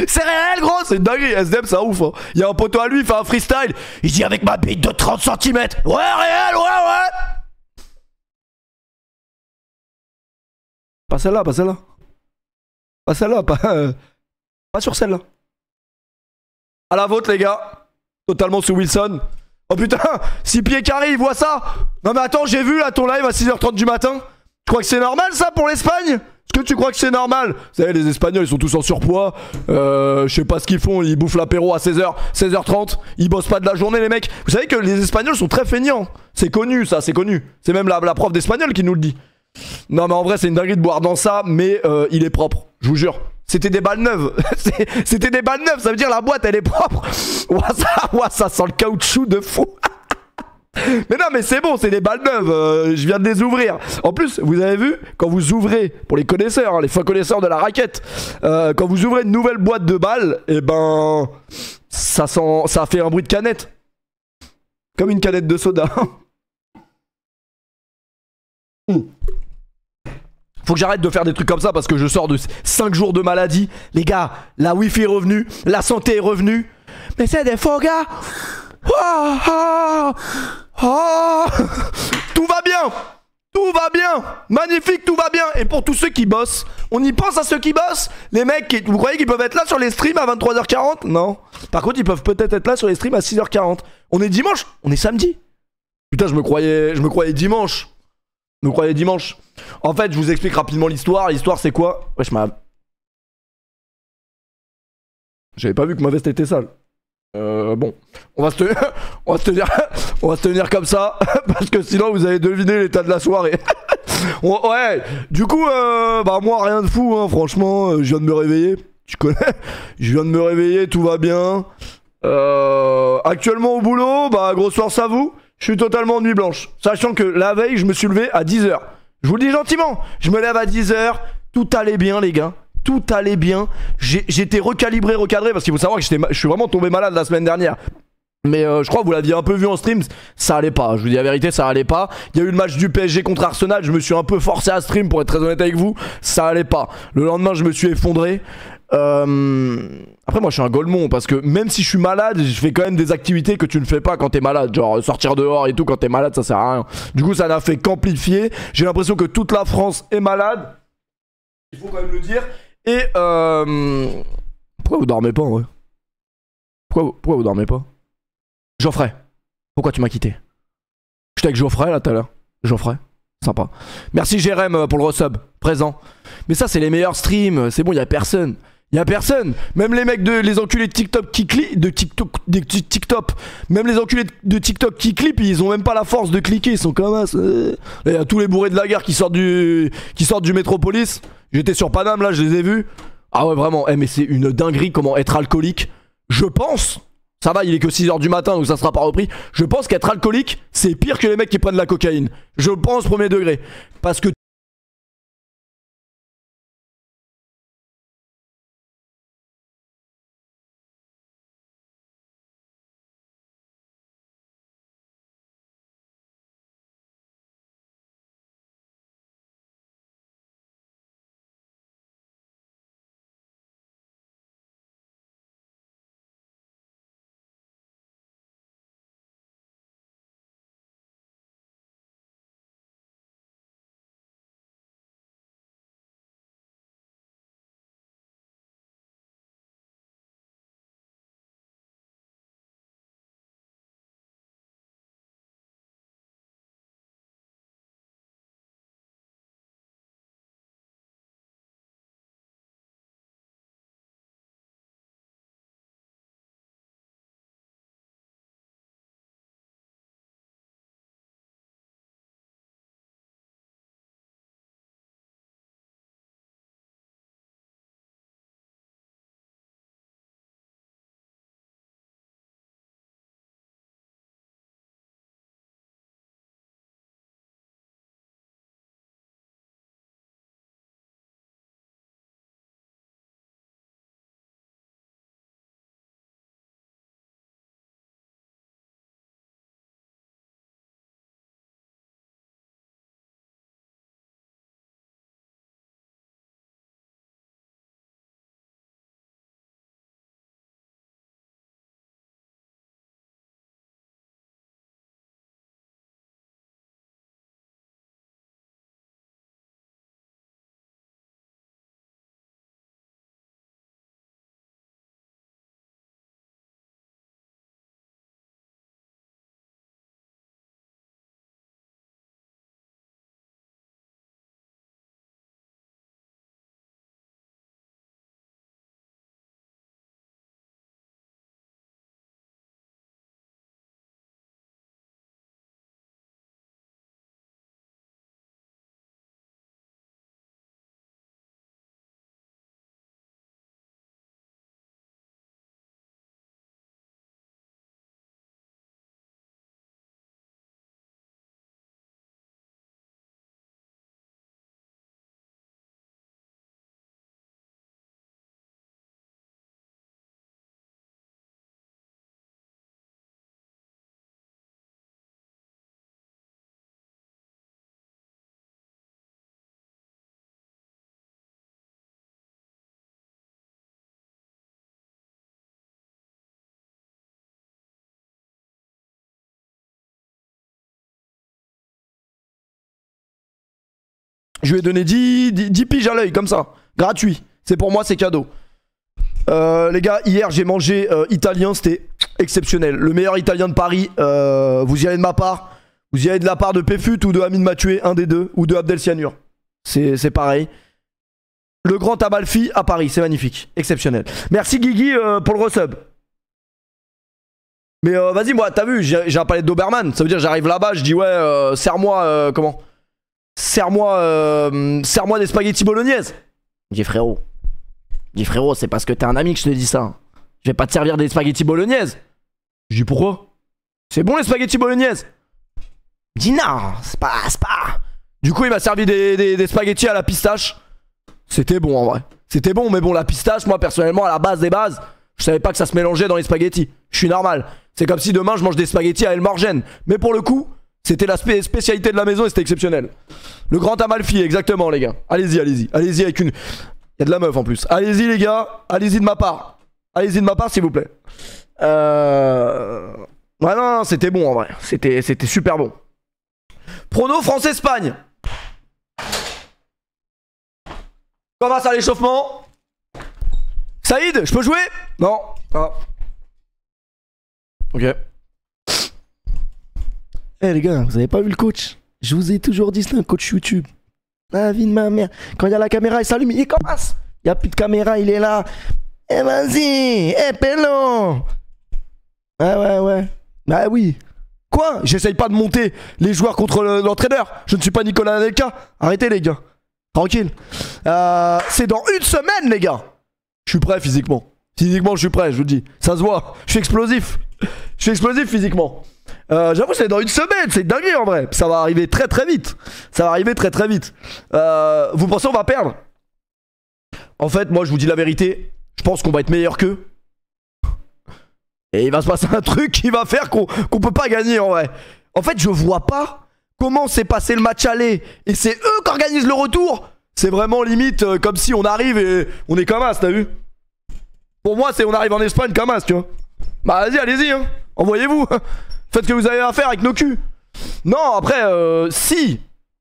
C'est réel, gros, c'est une dinguerie. SDM, c'est un ouf. Hein. Il y a un poteau à lui, il fait un freestyle. Il dit avec ma bite de 30 cm. Ouais, réel, ouais. Pas celle-là, pas celle-là. Pas celle-là, pas sur celle-là. À la vôtre, les gars. Totalement sous Wilson. Oh putain, 6 pieds carrés, il voit ça. Non mais attends, j'ai vu là ton live à 6h30 du matin. Tu crois que c'est normal ça pour l'Espagne? Est-ce que tu crois que c'est normal? Vous savez, les Espagnols, ils sont tous en surpoids. Je sais pas ce qu'ils font. Ils bouffent l'apéro à 16h, 16h30. Ils bossent pas de la journée, les mecs. Vous savez que les Espagnols sont très feignants. C'est connu, ça, c'est connu. C'est même la prof d'espagnol qui nous le dit. Non, mais en vrai, c'est une dinguerie de boire dans ça, mais il est propre. Je vous jure. C'était des balles neuves. C'était des balles neuves. Ça veut dire la boîte, elle est propre. Ouah, ça sent le caoutchouc de fou. Mais non, mais c'est bon, c'est des balles neuves. Je viens de les ouvrir. En plus, vous avez vu, quand vous ouvrez, pour les connaisseurs, hein, les fins connaisseurs de la raquette, quand vous ouvrez une nouvelle boîte de balles, et ben, ça fait un bruit de canette. Comme une canette de soda. Faut que j'arrête de faire des trucs comme ça parce que je sors de 5 jours de maladie. Les gars, la wifi est revenue, la santé est revenue. Mais c'est des faux gars. Oh, oh, oh. Tout va bien. Tout va bien. Magnifique, tout va bien. Et pour tous ceux qui bossent, on y pense à ceux qui bossent. Les mecs, vous croyez qu'ils peuvent être là sur les streams à 23h40? Non. Par contre, ils peuvent peut-être être là sur les streams à 6h40. On est dimanche. On est samedi. Putain, je me croyais dimanche. Je me croyais dimanche. En fait, je vous explique rapidement l'histoire. L'histoire, c'est quoi? Wesh, j'avais pas vu que ma veste était sale. Bon, on va se tenir comme ça parce que sinon vous allez deviner l'état de la soirée. Ouais, du coup, bah moi rien de fou, hein, franchement, je viens de me réveiller. Tu connais? Je viens de me réveiller, tout va bien. Actuellement au boulot, bah grosse force à vous. Je suis totalement en nuit blanche, sachant que la veille, je me suis levé à 10h. Je vous le dis gentiment, je me lève à 10h, tout allait bien les gars. Tout allait bien. J'étais recadré parce qu'il faut savoir que je suis vraiment tombé malade la semaine dernière. Mais je crois que vous l'aviez un peu vu en stream, ça allait pas. Je vous dis la vérité, ça allait pas. Il y a eu le match du PSG contre Arsenal, je me suis un peu forcé à stream pour être très honnête avec vous. Ça allait pas. Le lendemain, je me suis effondré. Après, moi, je suis un golemon parce que même si je suis malade, je fais quand même des activités que tu ne fais pas quand t'es malade. Genre sortir dehors et tout quand t'es malade, ça sert à rien. Du coup, ça n'a fait qu'amplifier. J'ai l'impression que toute la France est malade. Il faut quand même le dire. Et pourquoi vous dormez pas en vrai? Pourquoi vous dormez pas? Geoffrey, pourquoi tu m'as quitté? J'étais avec Geoffrey là tout à l'heure. Geoffrey, sympa. Merci Jérém pour le resub, présent. Mais ça c'est les meilleurs streams, c'est bon, y'a personne. Y'a personne. Même les mecs les enculés de TikTok qui cliquent, même les enculés de TikTok qui clippent, ils ont même pas la force de cliquer, ils sont comme ça. Il y a tous les bourrés de la gare qui sortent du Métropolis. J'étais sur Paname là, je les ai vus. Ah ouais vraiment, mais c'est une dinguerie comment être alcoolique. Je pense, ça va, il est que 6h du matin donc ça sera pas repris. Je pense qu'être alcoolique, c'est pire que les mecs qui prennent de la cocaïne. Je pense premier degré. Parce que Je lui ai donné 10 piges à l'œil, comme ça. Gratuit. C'est pour moi, c'est cadeau. Les gars, hier j'ai mangé italien, c'était exceptionnel. Le meilleur italien de Paris. Vous y allez de ma part. Vous y allez de la part de Péfut ou de Amine Mathieu, un des deux, ou de Abdel Sianur. C'est pareil. Le grand Amalfi à Paris, c'est magnifique. Exceptionnel. Merci Guigui pour le resub. Mais vas-y, moi, t'as vu, j'ai un palais de Doberman. Ça veut dire, j'arrive là-bas, je dis, ouais, serre-moi, comment? Serre-moi des spaghettis bolognaises. Je dis, frérot. C'est parce que t'es un ami que je te dis ça. Je vais pas te servir des spaghettis bolognaises. Je dis, pourquoi? C'est bon les spaghettis bolognaises. Il dit, non, c'est pas. Du coup, il m'a servi des spaghettis à la pistache. C'était bon en vrai. C'était bon, mais bon, la pistache, moi personnellement, à la base des bases, je savais pas que ça se mélangeait dans les spaghettis. Je suis normal. C'est comme si demain je mange des spaghettis à El Morgen. Mais pour le coup, c'était la spécialité de la maison et c'était exceptionnel. Le grand Amalfi, exactement, les gars. Allez-y avec une. Il y a de la meuf en plus. Allez-y, les gars. Allez-y de ma part. S'il vous plaît. Ouais, non, c'était bon en vrai. C'était super bon. Prono France-Espagne. Comment ça l'échauffement? Saïd, je peux jouer? Non. Ah. Ok. Eh les gars, vous avez pas vu le coach? Je vous ai toujours dit c'est un coach YouTube. La vie de ma mère. Quand il y a la caméra, il s'allume, il commence. Il y a plus de caméra, il est là. Eh vas-y, eh Pélo. Ouais. Bah oui. Quoi? J'essaye pas de monter les joueurs contre l'entraîneur. Je ne suis pas Nicolas Anelka. Arrêtez les gars. Tranquille. C'est dans une semaine les gars. Je suis prêt physiquement. Physiquement je suis prêt, je vous le dis. Ça se voit. Je suis explosif. Physiquement. J'avoue c'est dans une semaine. C'est dingue en vrai. Ça va arriver très vite. Vous pensez on va perdre? En fait moi je vous dis la vérité. Je pense qu'on va être meilleur qu'eux. Et il va se passer un truc qui va faire qu'on peut pas gagner en vrai. En fait je vois pas comment s'est passé le match aller. Et c'est eux qui organisent le retour. C'est vraiment limite comme si on arrive et on est comme as, t'as vu? Pour moi c'est on arrive en Espagne comme as, tu vois. Bah vas-y, allez-y hein. Envoyez-vous. Faites ce que vous avez à faire avec nos culs. Non après si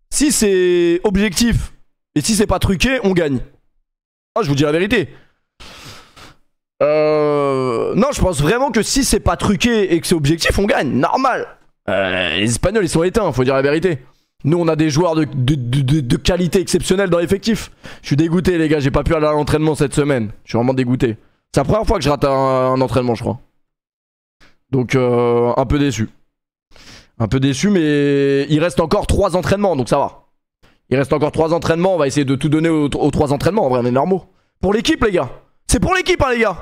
c'est objectif et si c'est pas truqué, on gagne. Ah je vous dis la vérité. Non je pense vraiment que si c'est pas truqué et que c'est objectif, on gagne. Normal. Les Espagnols ils sont éteints, faut dire la vérité. Nous on a des joueurs de qualité exceptionnelle dans l'effectif. Je suis dégoûté les gars, j'ai pas pu aller à l'entraînement cette semaine. Je suis vraiment dégoûté. C'est la première fois que je rate un entraînement je crois. Donc un peu déçu. Mais il reste encore 3 entraînements donc ça va. Il reste encore 3 entraînements, on va essayer de tout donner aux 3 entraînements, en vrai on est normaux. Pour l'équipe les gars. C'est pour l'équipe hein les gars.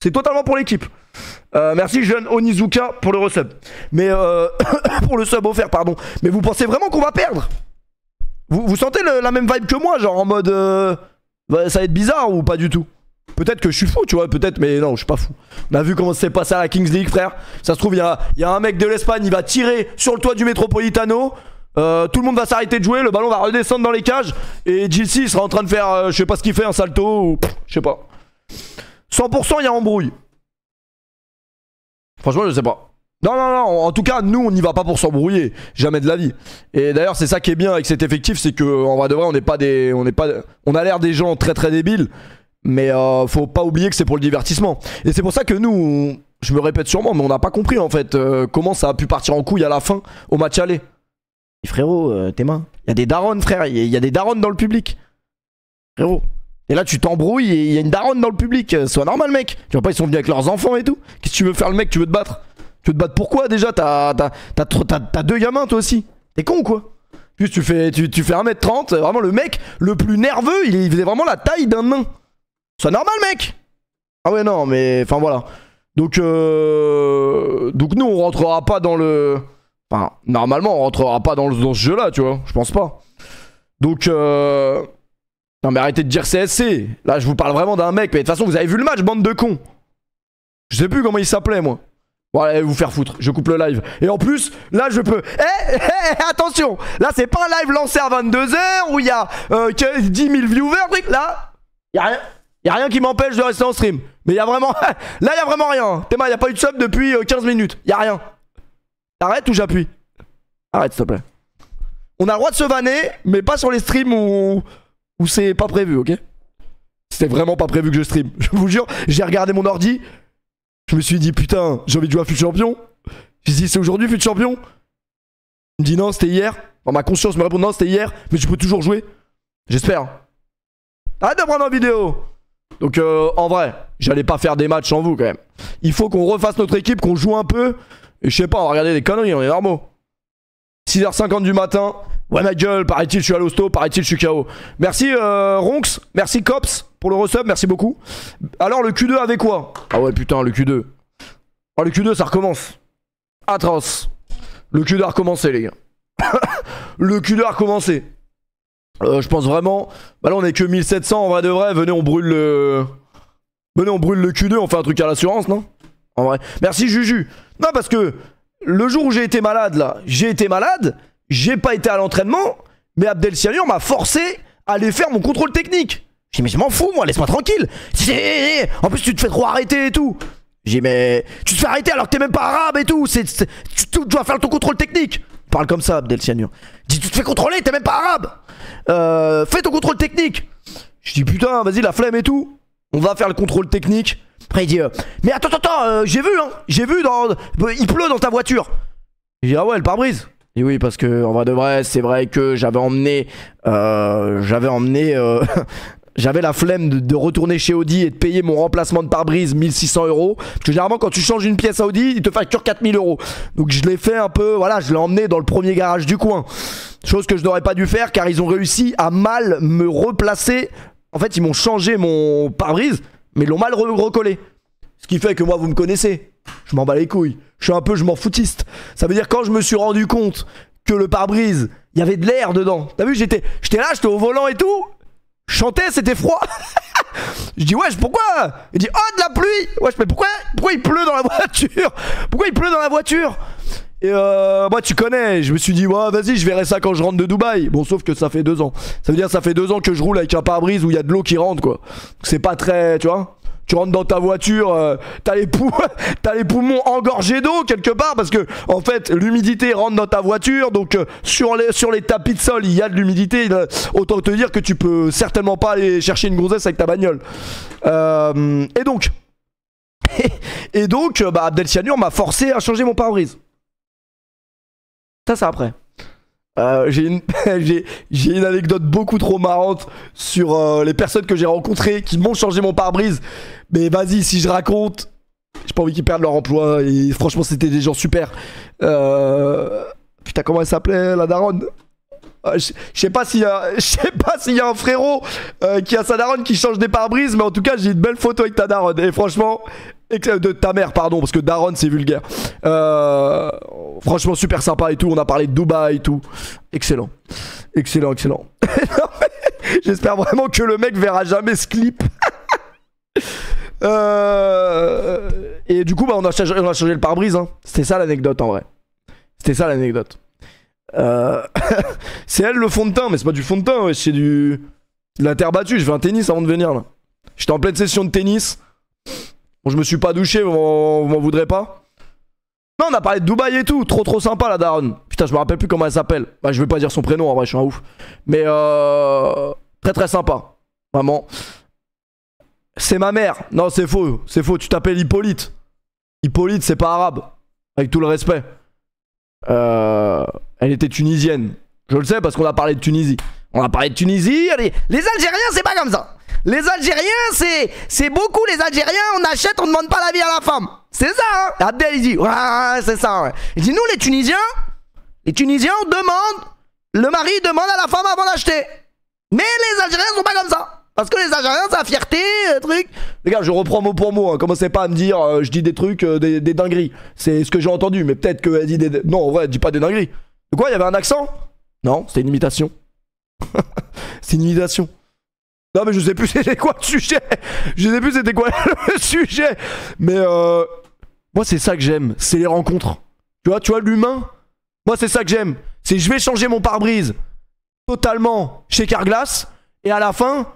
C'est totalement pour l'équipe. Merci jeune Onizuka pour le resub. Mais pour le sub offert pardon. Mais vous pensez vraiment qu'on va perdre? Vous sentez la même vibe que moi, genre en mode ça va être bizarre ou pas du tout? Peut-être que je suis fou, tu vois, peut-être, mais non, je suis pas fou. On a vu comment ça s'est passé à la Kings League, frère. Ça se trouve, il y a un mec de l'Espagne, il va tirer sur le toit du Metropolitano. Tout le monde va s'arrêter de jouer, le ballon va redescendre dans les cages. Et Gilsey, il sera en train de faire, je sais pas ce qu'il fait, un salto ou. Je sais pas. 100% il y a embrouille. Franchement, je sais pas. Non, en tout cas, nous, on n'y va pas pour s'embrouiller. Jamais de la vie. Et d'ailleurs, c'est ça qui est bien avec cet effectif, c'est qu'en vrai de vrai, on a l'air des gens très débiles. Mais faut pas oublier que c'est pour le divertissement. Et c'est pour ça que nous, je me répète sûrement, mais on n'a pas compris en fait comment ça a pu partir en couille à la fin au match aller. Et frérot, tes mains. Il y a des darons, frère. Il y a des darons dans le public. Frérot. Et là, tu t'embrouilles et il y a une daronne dans le public. Sois normal, mec. Tu vois pas, ils sont venus avec leurs enfants et tout. Qu'est-ce que tu veux faire, le mec? Tu veux te battre? Tu veux te battre pourquoi déjà? T'as 2 gamins toi aussi. T'es con ou quoi? Juste, tu fais 1m30. Vraiment, le mec le plus nerveux, il faisait vraiment la taille d'un nain. Sois normal, mec. Ah ouais, non, mais enfin voilà. Donc nous, on rentrera pas dans le. Enfin, normalement, on rentrera pas dans ce jeu-là, tu vois. Je pense pas. Donc non, mais arrêtez de dire CSC. Là, je vous parle vraiment d'un mec. Mais de toute façon, vous avez vu le match, bande de cons. Je sais plus comment il s'appelait, moi. Bon, allez, vous faire foutre. Je coupe le live. Et en plus, là, je peux. Attention. Là, c'est pas un live lancé à 22h où il y a 10 000 viewers, truc. Là, y a rien. Y'a rien qui m'empêche de rester en stream. Mais y'a vraiment. Là y'a vraiment rien. Théma, y'a pas eu de sub depuis 15 minutes. Y'a rien. T'arrêtes ou j'appuie? Arrête s'il te plaît. On a le droit de se vanner, mais pas sur les streams où c'est pas prévu, ok? C'était vraiment pas prévu que je stream. Je vous jure, j'ai regardé mon ordi. Je me suis dit, putain, j'ai envie de jouer à Fut Champion. J'ai dit, c'est aujourd'hui Fut Champion? Il me dit, non, c'était hier. Enfin, ma conscience me répond, non, c'était hier, mais tu peux toujours jouer. J'espère. Arrête de prendre en vidéo. Donc, en vrai, j'allais pas faire des matchs sans vous quand même. Il faut qu'on refasse notre équipe, qu'on joue un peu. Et je sais pas, on va regarder des conneries, on est normaux. 6h50 du matin. Ouais, ma gueule, paraît-il, je suis à l'hosto, paraît-il, je suis KO. Merci Ronx, merci Cops pour le resub, merci beaucoup. Alors, le Q2 avec quoi? Ah ouais, putain, le Q2. Oh, le Q2, ça recommence. Atroce. Le Q2 a recommencé, les gars. Le Q2 a recommencé. Je pense vraiment. Bah là, on est que 1700 en vrai de vrai. Venez, on brûle le. Venez, on brûle le Q2, on fait un truc à l'assurance, non? En vrai. Merci, Juju. Non, parce que le jour où j'ai été malade, là, j'ai pas été à l'entraînement, mais Abdel Cyanur m'a forcé à aller faire mon contrôle technique. J'ai dit, mais je m'en fous, moi, laisse-moi tranquille. En plus, tu te fais trop arrêter et tout. J'ai dit, mais tu te fais arrêter alors que t'es même pas arabe et tout. Tu dois faire ton contrôle technique. Parle comme ça, Abdel Cyanur. Dis, tu te fais contrôler, t'es même pas arabe. Fais ton contrôle technique. Je dis, putain, vas-y, la flemme et tout. On va faire le contrôle technique. Après, il dit, mais attends, j'ai vu, hein. J'ai vu il pleut dans ta voiture. J'ai dit, ah ouais, le pare-brise. Et oui, parce que en vrai de vrai, c'est vrai que j'avais emmené j'avais la flemme de retourner chez Audi et de payer mon remplacement de pare-brise 1600 €. Parce que généralement, quand tu changes une pièce à Audi, il te facture 4000 €. Donc je l'ai fait un peu, voilà, je l'ai emmené dans le premier garage du coin. Chose que je n'aurais pas dû faire car ils ont réussi à mal me replacer. En fait, ils m'ont changé mon pare-brise, mais ils l'ont mal recollé. Ce qui fait que moi, vous me connaissez. Je m'en bats les couilles. Je suis un peu, je m'en foutiste. Ça veut dire quand je me suis rendu compte que le pare-brise, il y avait de l'air dedans. T'as vu, j'étais là, j'étais au volant et tout. Je chantais, c'était froid. Je dis, wesh, pourquoi? Il dit, oh, de la pluie. Wesh, mais pourquoi il pleut dans la voiture? Pourquoi il pleut dans la voiture? Et moi, tu connais, je me suis dit, ouais, vas-y, je verrai ça quand je rentre de Dubaï. Bon, sauf que ça fait 2 ans. Ça veut dire, ça fait 2 ans que je roule avec un pare-brise où il y a de l'eau qui rentre, quoi. C'est pas très, tu vois. Tu rentres dans ta voiture, t'as les poumons engorgés d'eau quelque part parce que en fait l'humidité rentre dans ta voiture, donc sur les tapis de sol il y a de l'humidité. Autant te dire que tu peux certainement pas aller chercher une gonzesse avec ta bagnole. Et donc bah, Abdel Cyanur m'a forcé à changer mon pare-brise. Ça c'est après. J'ai une anecdote beaucoup trop marrante sur les personnes que j'ai rencontrées qui m'ont changé mon pare-brise. Mais vas-y, si je raconte, j'ai pas envie qu'ils perdent leur emploi. Et franchement, c'était des gens super. Putain, comment elle s'appelait, la daronne? Je sais pas s'il y a un frérot qui a sa daronne qui change des pare-brises, mais en tout cas, j'ai une belle photo avec ta daronne. Et franchement, de ta mère, pardon, parce que daronne c'est vulgaire. Franchement, super sympa et tout. On a parlé de Dubaï et tout. Excellent. Excellent. J'espère vraiment que le mec verra jamais ce clip. Et du coup, bah, on a changé le pare-brise. Hein. C'était ça l'anecdote en vrai. C'était ça l'anecdote. C'est elle le fond de teint, mais c'est pas du fond de teint, ouais, c'est de la terre battue. Je fais un tennis avant de venir là. J'étais en pleine session de tennis. Bon, je me suis pas douché, vous m'en voudrez pas. Non, on a parlé de Dubaï et tout, trop sympa la daronne. Putain, je me rappelle plus comment elle s'appelle. Bah, je vais pas dire son prénom en vrai, je suis un ouf. Mais très sympa. Vraiment. C'est ma mère. Non, c'est faux, tu t'appelles Hippolyte. Hippolyte, c'est pas arabe. Avec tout le respect. Elle était tunisienne. Je le sais parce qu'on a parlé de Tunisie. On a parlé de Tunisie. Les Algériens, c'est pas comme ça. Les Algériens, c'est beaucoup les Algériens. On achète, on demande pas l'avis à la femme. C'est ça, hein. Abdel, il dit, ouais, c'est ça, ouais. Il dit, nous, les Tunisiens, on demande, le mari demande à la femme avant d'acheter. Mais les Algériens sont pas comme ça. Parce que les Algériens, c'est la fierté, truc. Les gars, je reprends mot pour mot. Hein. Commencez pas à me dire, je dis des trucs, des dingueries. C'est ce que j'ai entendu, mais peut-être qu'elle dit des. Non, en vrai, elle dit pas des dingueries. De quoi, il y avait un accent? Non, c'était une imitation. C'est une imitation. Non, mais je sais plus c'était quoi le sujet. Je sais plus c'était quoi le sujet. Mais moi, c'est ça que j'aime. C'est les rencontres. Tu vois l'humain. Moi, c'est ça que j'aime. C'est je vais changer mon pare-brise totalement chez Carglass. Et à la fin,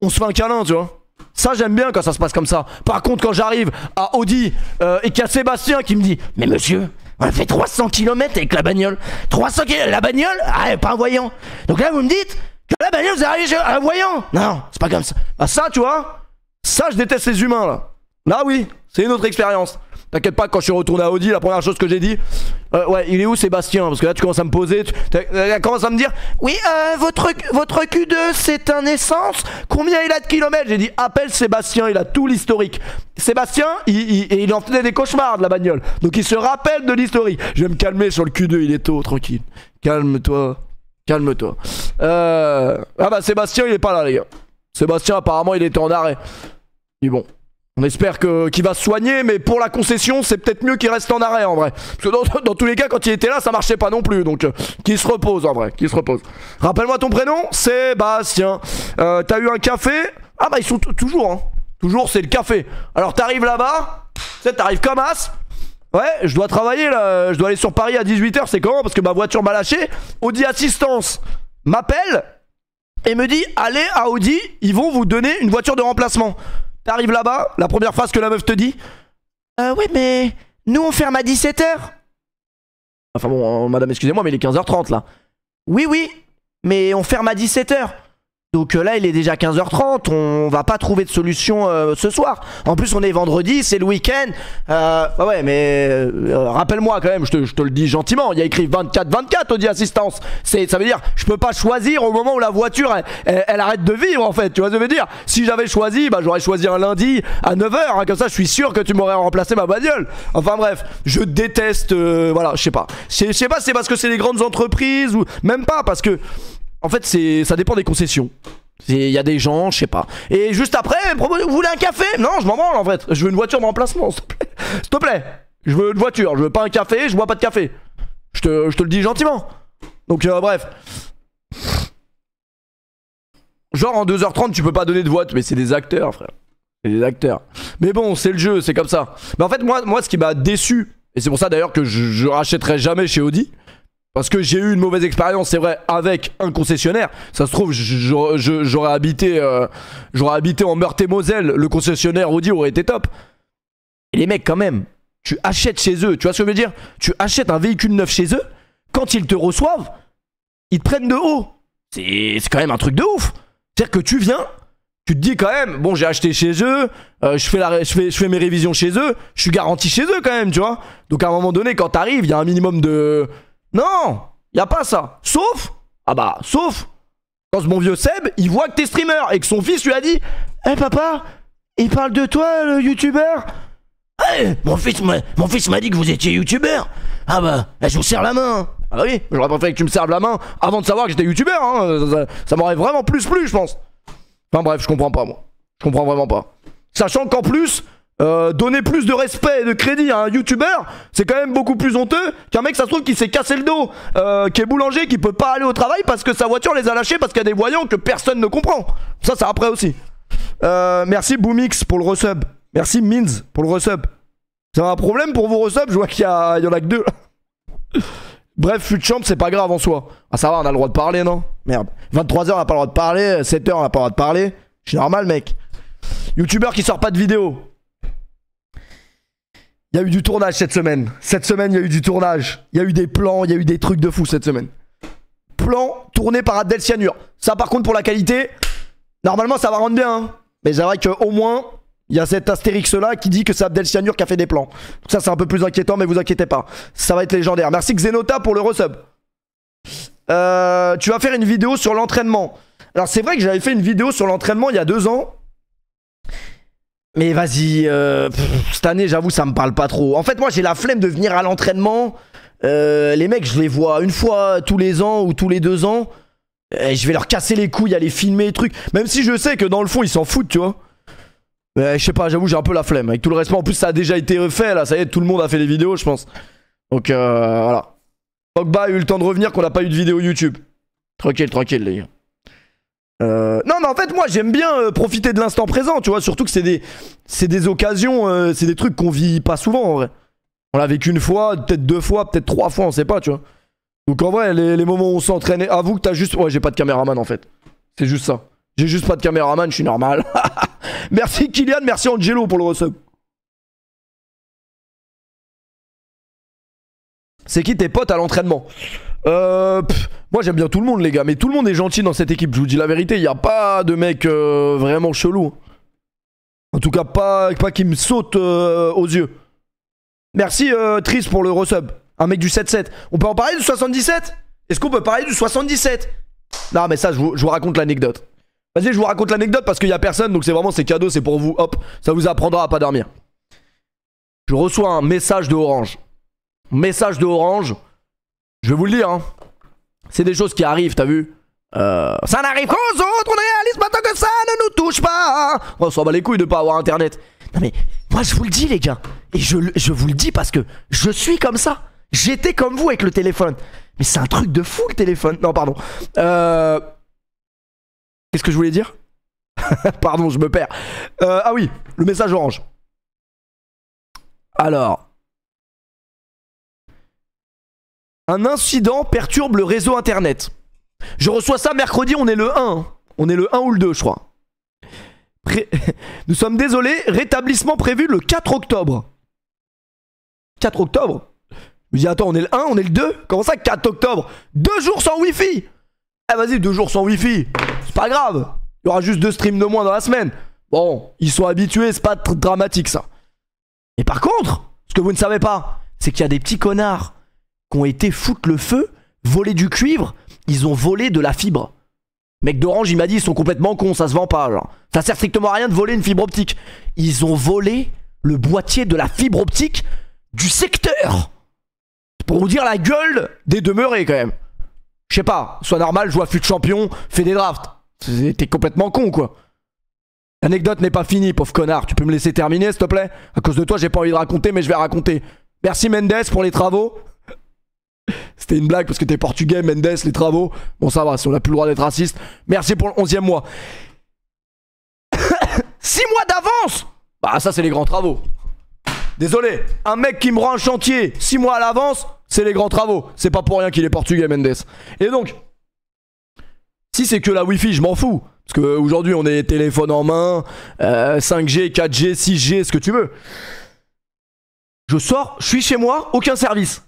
on se fait un câlin, tu vois. Ça, j'aime bien quand ça se passe comme ça. Par contre, quand j'arrive à Audi et qu'il y a Sébastien qui me dit, mais monsieur, On a fait 300 km avec la bagnole. 300 km, la bagnole, ah, pas un voyant. Donc là, vous me dites que la bagnole, vous arrivez à un voyant. Non, c'est pas comme ça. Bah ça, tu vois, ça, je déteste les humains, là. Là, oui, c'est une autre expérience. T'inquiète pas, quand je suis retourné à Audi, la première chose que j'ai dit, ouais, il est où Sébastien? Parce que là, tu commences à me poser, tu commences à me dire, oui, votre Q2, c'est un essence. Combien il a de kilomètres? J'ai dit, appelle Sébastien, il a tout l'historique. Sébastien, il en faisait des cauchemars de la bagnole. Donc il se rappelle de l'historique. Je vais me calmer sur le Q2, il est tôt, tranquille. Calme-toi. Calme-toi. Ah bah, Sébastien, il est pas là, les gars. Sébastien, apparemment, il était en arrêt. Mais bon. On espère qu'il va se soigner, mais pour la concession, c'est peut-être mieux qu'il reste en arrêt en vrai. Parce que dans tous les cas, quand il était là, ça marchait pas non plus. Donc, qu'il se repose en vrai, qu'il se repose. Rappelle-moi ton prénom, Sébastien. T'as eu un café? Ah bah ils sont toujours, hein. Toujours, c'est le café. Alors t'arrives là-bas, tu sais, t'arrives comme as. Ouais, je dois travailler là, je dois aller sur Paris à 18 h, c'est comment? Parce que ma voiture m'a lâché. Audi Assistance m'appelle et me dit, allez à Audi, ils vont vous donner une voiture de remplacement. T'arrives là-bas, la première phrase que la meuf te dit, oui mais nous on ferme à 17 h. Enfin bon, madame excusez-moi mais il est 15 h 30 là. Oui mais on ferme à 17 h. Donc là il est déjà 15 h 30, on va pas trouver de solution ce soir. En plus on est vendredi, c'est le week-end. Ouais mais rappelle-moi quand même, je te le dis gentiment, il y a écrit 24-24 Audi Assistance. Ça veut dire je peux pas choisir au moment où la voiture elle arrête de vivre en fait. Tu vois ce que je veux dire? Si j'avais choisi, bah j'aurais choisi un lundi à 9 h, hein, comme ça je suis sûr que tu m'aurais remplacé ma bagnole. Enfin bref, je déteste, voilà, je sais pas. Je sais pas si c'est parce que c'est les grandes entreprises ou même pas parce que... En fait, ça dépend des concessions. Il y a des gens, je sais pas. Et juste après, vous voulez un café? Non, je m'en branle en fait. Je veux une voiture de remplacement, s'il te plaît. S'il te plaît. Je veux une voiture, je veux pas un café, je bois pas de café. Je te le dis gentiment. Donc, bref. Genre en 2 h 30, tu peux pas donner de vote, mais c'est des acteurs, frère. C'est des acteurs. Mais bon, c'est le jeu, c'est comme ça. Mais en fait, moi ce qui m'a déçu, et c'est pour ça d'ailleurs que je rachèterai jamais chez Audi. Parce que j'ai eu une mauvaise expérience, c'est vrai, avec un concessionnaire. Ça se trouve, j'aurais habité en Meurthe-et-Moselle. Le concessionnaire Audi aurait été top. Et les mecs, quand même, tu achètes chez eux. Tu vois ce que je veux dire? Tu achètes un véhicule neuf chez eux. Quand ils te reçoivent, ils te prennent de haut. C'est quand même un truc de ouf. C'est-à-dire que tu viens, tu te dis quand même, bon, j'ai acheté chez eux, je fais mes révisions chez eux, je suis garanti chez eux quand même, tu vois. Donc à un moment donné, quand t'arrives, il y a un minimum de... Non, y a pas ça. Sauf quand ce bon vieux Seb, il voit que t'es streamer et que son fils lui a dit, hé papa, il parle de toi, le youtubeur. Hey, mon fils m'a dit que vous étiez youtubeur. Ah bah, je vous serre la main. Ah bah oui, j'aurais préféré que tu me serves la main avant de savoir que j'étais youtubeur, hein. Ça m'aurait vraiment plus plu, je pense. Enfin bref, je comprends pas, moi. Je comprends vraiment pas. Sachant qu'en plus... donner plus de respect et de crédit à un youtubeur, c'est quand même beaucoup plus honteux qu'un mec, ça se trouve, qui s'est cassé le dos, qui est boulanger, qui peut pas aller au travail parce que sa voiture les a lâchés parce qu'il y a des voyants que personne ne comprend. Ça, c'est après aussi. Merci Boomix pour le resub. Merci Minz pour le resub. C'est un problème pour vos resubs? Je vois qu'il y en a que 2. Bref, Futchamp, c'est pas grave en soi. Ah, ça va, on a le droit de parler, non? Merde. 23 h, on a pas le droit de parler. 7 h, on a pas le droit de parler. Je suis normal, mec. Youtubeur qui sort pas de vidéo. Il y a eu du tournage cette semaine. Cette semaine, il y a eu du tournage. Il y a eu des plans, il y a eu des trucs de fou cette semaine. Plan tourné par Abdel Cyanure. Ça, par contre, pour la qualité, normalement, ça va rendre bien. Hein. Mais c'est vrai qu'au moins, il y a cet Astérix-là qui dit que c'est Abdel Cyanure qui a fait des plans. Donc ça, c'est un peu plus inquiétant, mais vous inquiétez pas. Ça va être légendaire. Merci Xenota pour le resub. Tu vas faire une vidéo sur l'entraînement. Alors, c'est vrai que j'avais fait une vidéo sur l'entraînement il y a 2 ans. Mais vas-y, cette année, j'avoue, ça me parle pas trop. En fait, moi, j'ai la flemme de venir à l'entraînement. Les mecs, je les vois une fois tous les ans ou tous les 2 ans. Je vais leur casser les couilles à les filmer et trucs. Même si je sais que dans le fond, ils s'en foutent, tu vois. Mais je sais pas, j'avoue, j'ai un peu la flemme. Avec tout le respect, en plus, ça a déjà été refait, là. Ça y est, tout le monde a fait des vidéos, je pense. Donc, voilà. Pogba a eu le temps de revenir qu'on n'a pas eu de vidéo YouTube. Tranquille, tranquille, les gars. Non mais en fait moi j'aime bien profiter de l'instant présent, tu vois, surtout que c'est des occasions, c'est des trucs qu'on vit pas souvent en vrai. On l'a vécu une fois, peut-être 2 fois, peut-être 3 fois, on sait pas, tu vois. Donc en vrai les moments où on s'entraînait, avoue que t'as juste... Ouais, j'ai pas de caméraman en fait. C'est juste ça. J'ai juste pas de caméraman, je suis normal. Merci Kylian, merci Angelo pour le resub. C'est qui tes potes à l'entraînement? Moi j'aime bien tout le monde les gars, mais tout le monde est gentil dans cette équipe, je vous dis la vérité, il n'y a pas de mec vraiment chelou. En tout cas pas qui me saute aux yeux. Merci Tris pour le resub, un mec du 7-7. On peut en parler du 77? Est-ce qu'on peut parler du 77? Non mais ça je vous raconte l'anecdote. Vas-y, je vous raconte l'anecdote parce qu'il n'y a personne, donc c'est cadeau, c'est pour vous, hop, ça vous apprendra à pas dormir. Je reçois un message de Orange. Message de Orange, je vais vous le dire, hein. C'est des choses qui arrivent, t'as vu? Ça n'arrive qu'aux autres, on réalise pas tant que ça ne nous touche pas. On s'en bat les couilles de pas avoir internet. Non mais, moi je vous le dis les gars, et je vous le dis parce que je suis comme ça. J'étais comme vous avec le téléphone. Mais c'est un truc de fou le téléphone. Non pardon. Qu'est-ce que je voulais dire? Pardon, je me perds. Ah oui, le message Orange. Alors... Un incident perturbe le réseau internet. Je reçois ça mercredi, on est le 1. On est le 1 ou le 2, je crois. Nous sommes désolés, rétablissement prévu le 4 octobre. 4 octobre? Je me dis, attends, on est le 1, on est le 2? Comment ça, 4 octobre? 2 jours sans wifi? Ah, vas-y, 2 jours sans wifi. C'est pas grave. Il y aura juste 2 streams de moins dans la semaine. Bon, ils sont habitués, c'est pas dramatique ça. Et par contre, ce que vous ne savez pas, c'est qu'il y a des petits connards qui ont été foutre le feu, voler du cuivre, ils ont volé de la fibre. Mec d'Orange, il m'a dit, ils sont complètement cons, ça se vend pas, genre. Ça sert strictement à rien de voler une fibre optique. Ils ont volé le boîtier de la fibre optique du secteur. Pour vous dire la gueule des demeurés, quand même. Je sais pas, soit normal, joue à fut champion, fais des drafts. T'es complètement con, quoi. L'anecdote n'est pas finie, pauvre connard. Tu peux me laisser terminer, s'il te plaît? À cause de toi, j'ai pas envie de raconter, mais je vais raconter. Merci Mendes pour les travaux. C'était une blague parce que t'es portugais, Mendes, les travaux. Bon, ça va, si on a plus le droit d'être raciste. Merci pour le 11e mois. 6 mois d'avance. Bah, ça, c'est les grands travaux. Désolé, un mec qui me rend un chantier 6 mois à l'avance, c'est les grands travaux. C'est pas pour rien qu'il est portugais, Mendes. Et donc, si c'est que la Wi-Fi, je m'en fous. Parce qu'aujourd'hui, on est téléphone en main, 5G, 4G, 6G, ce que tu veux. Je sors, je suis chez moi, aucun service.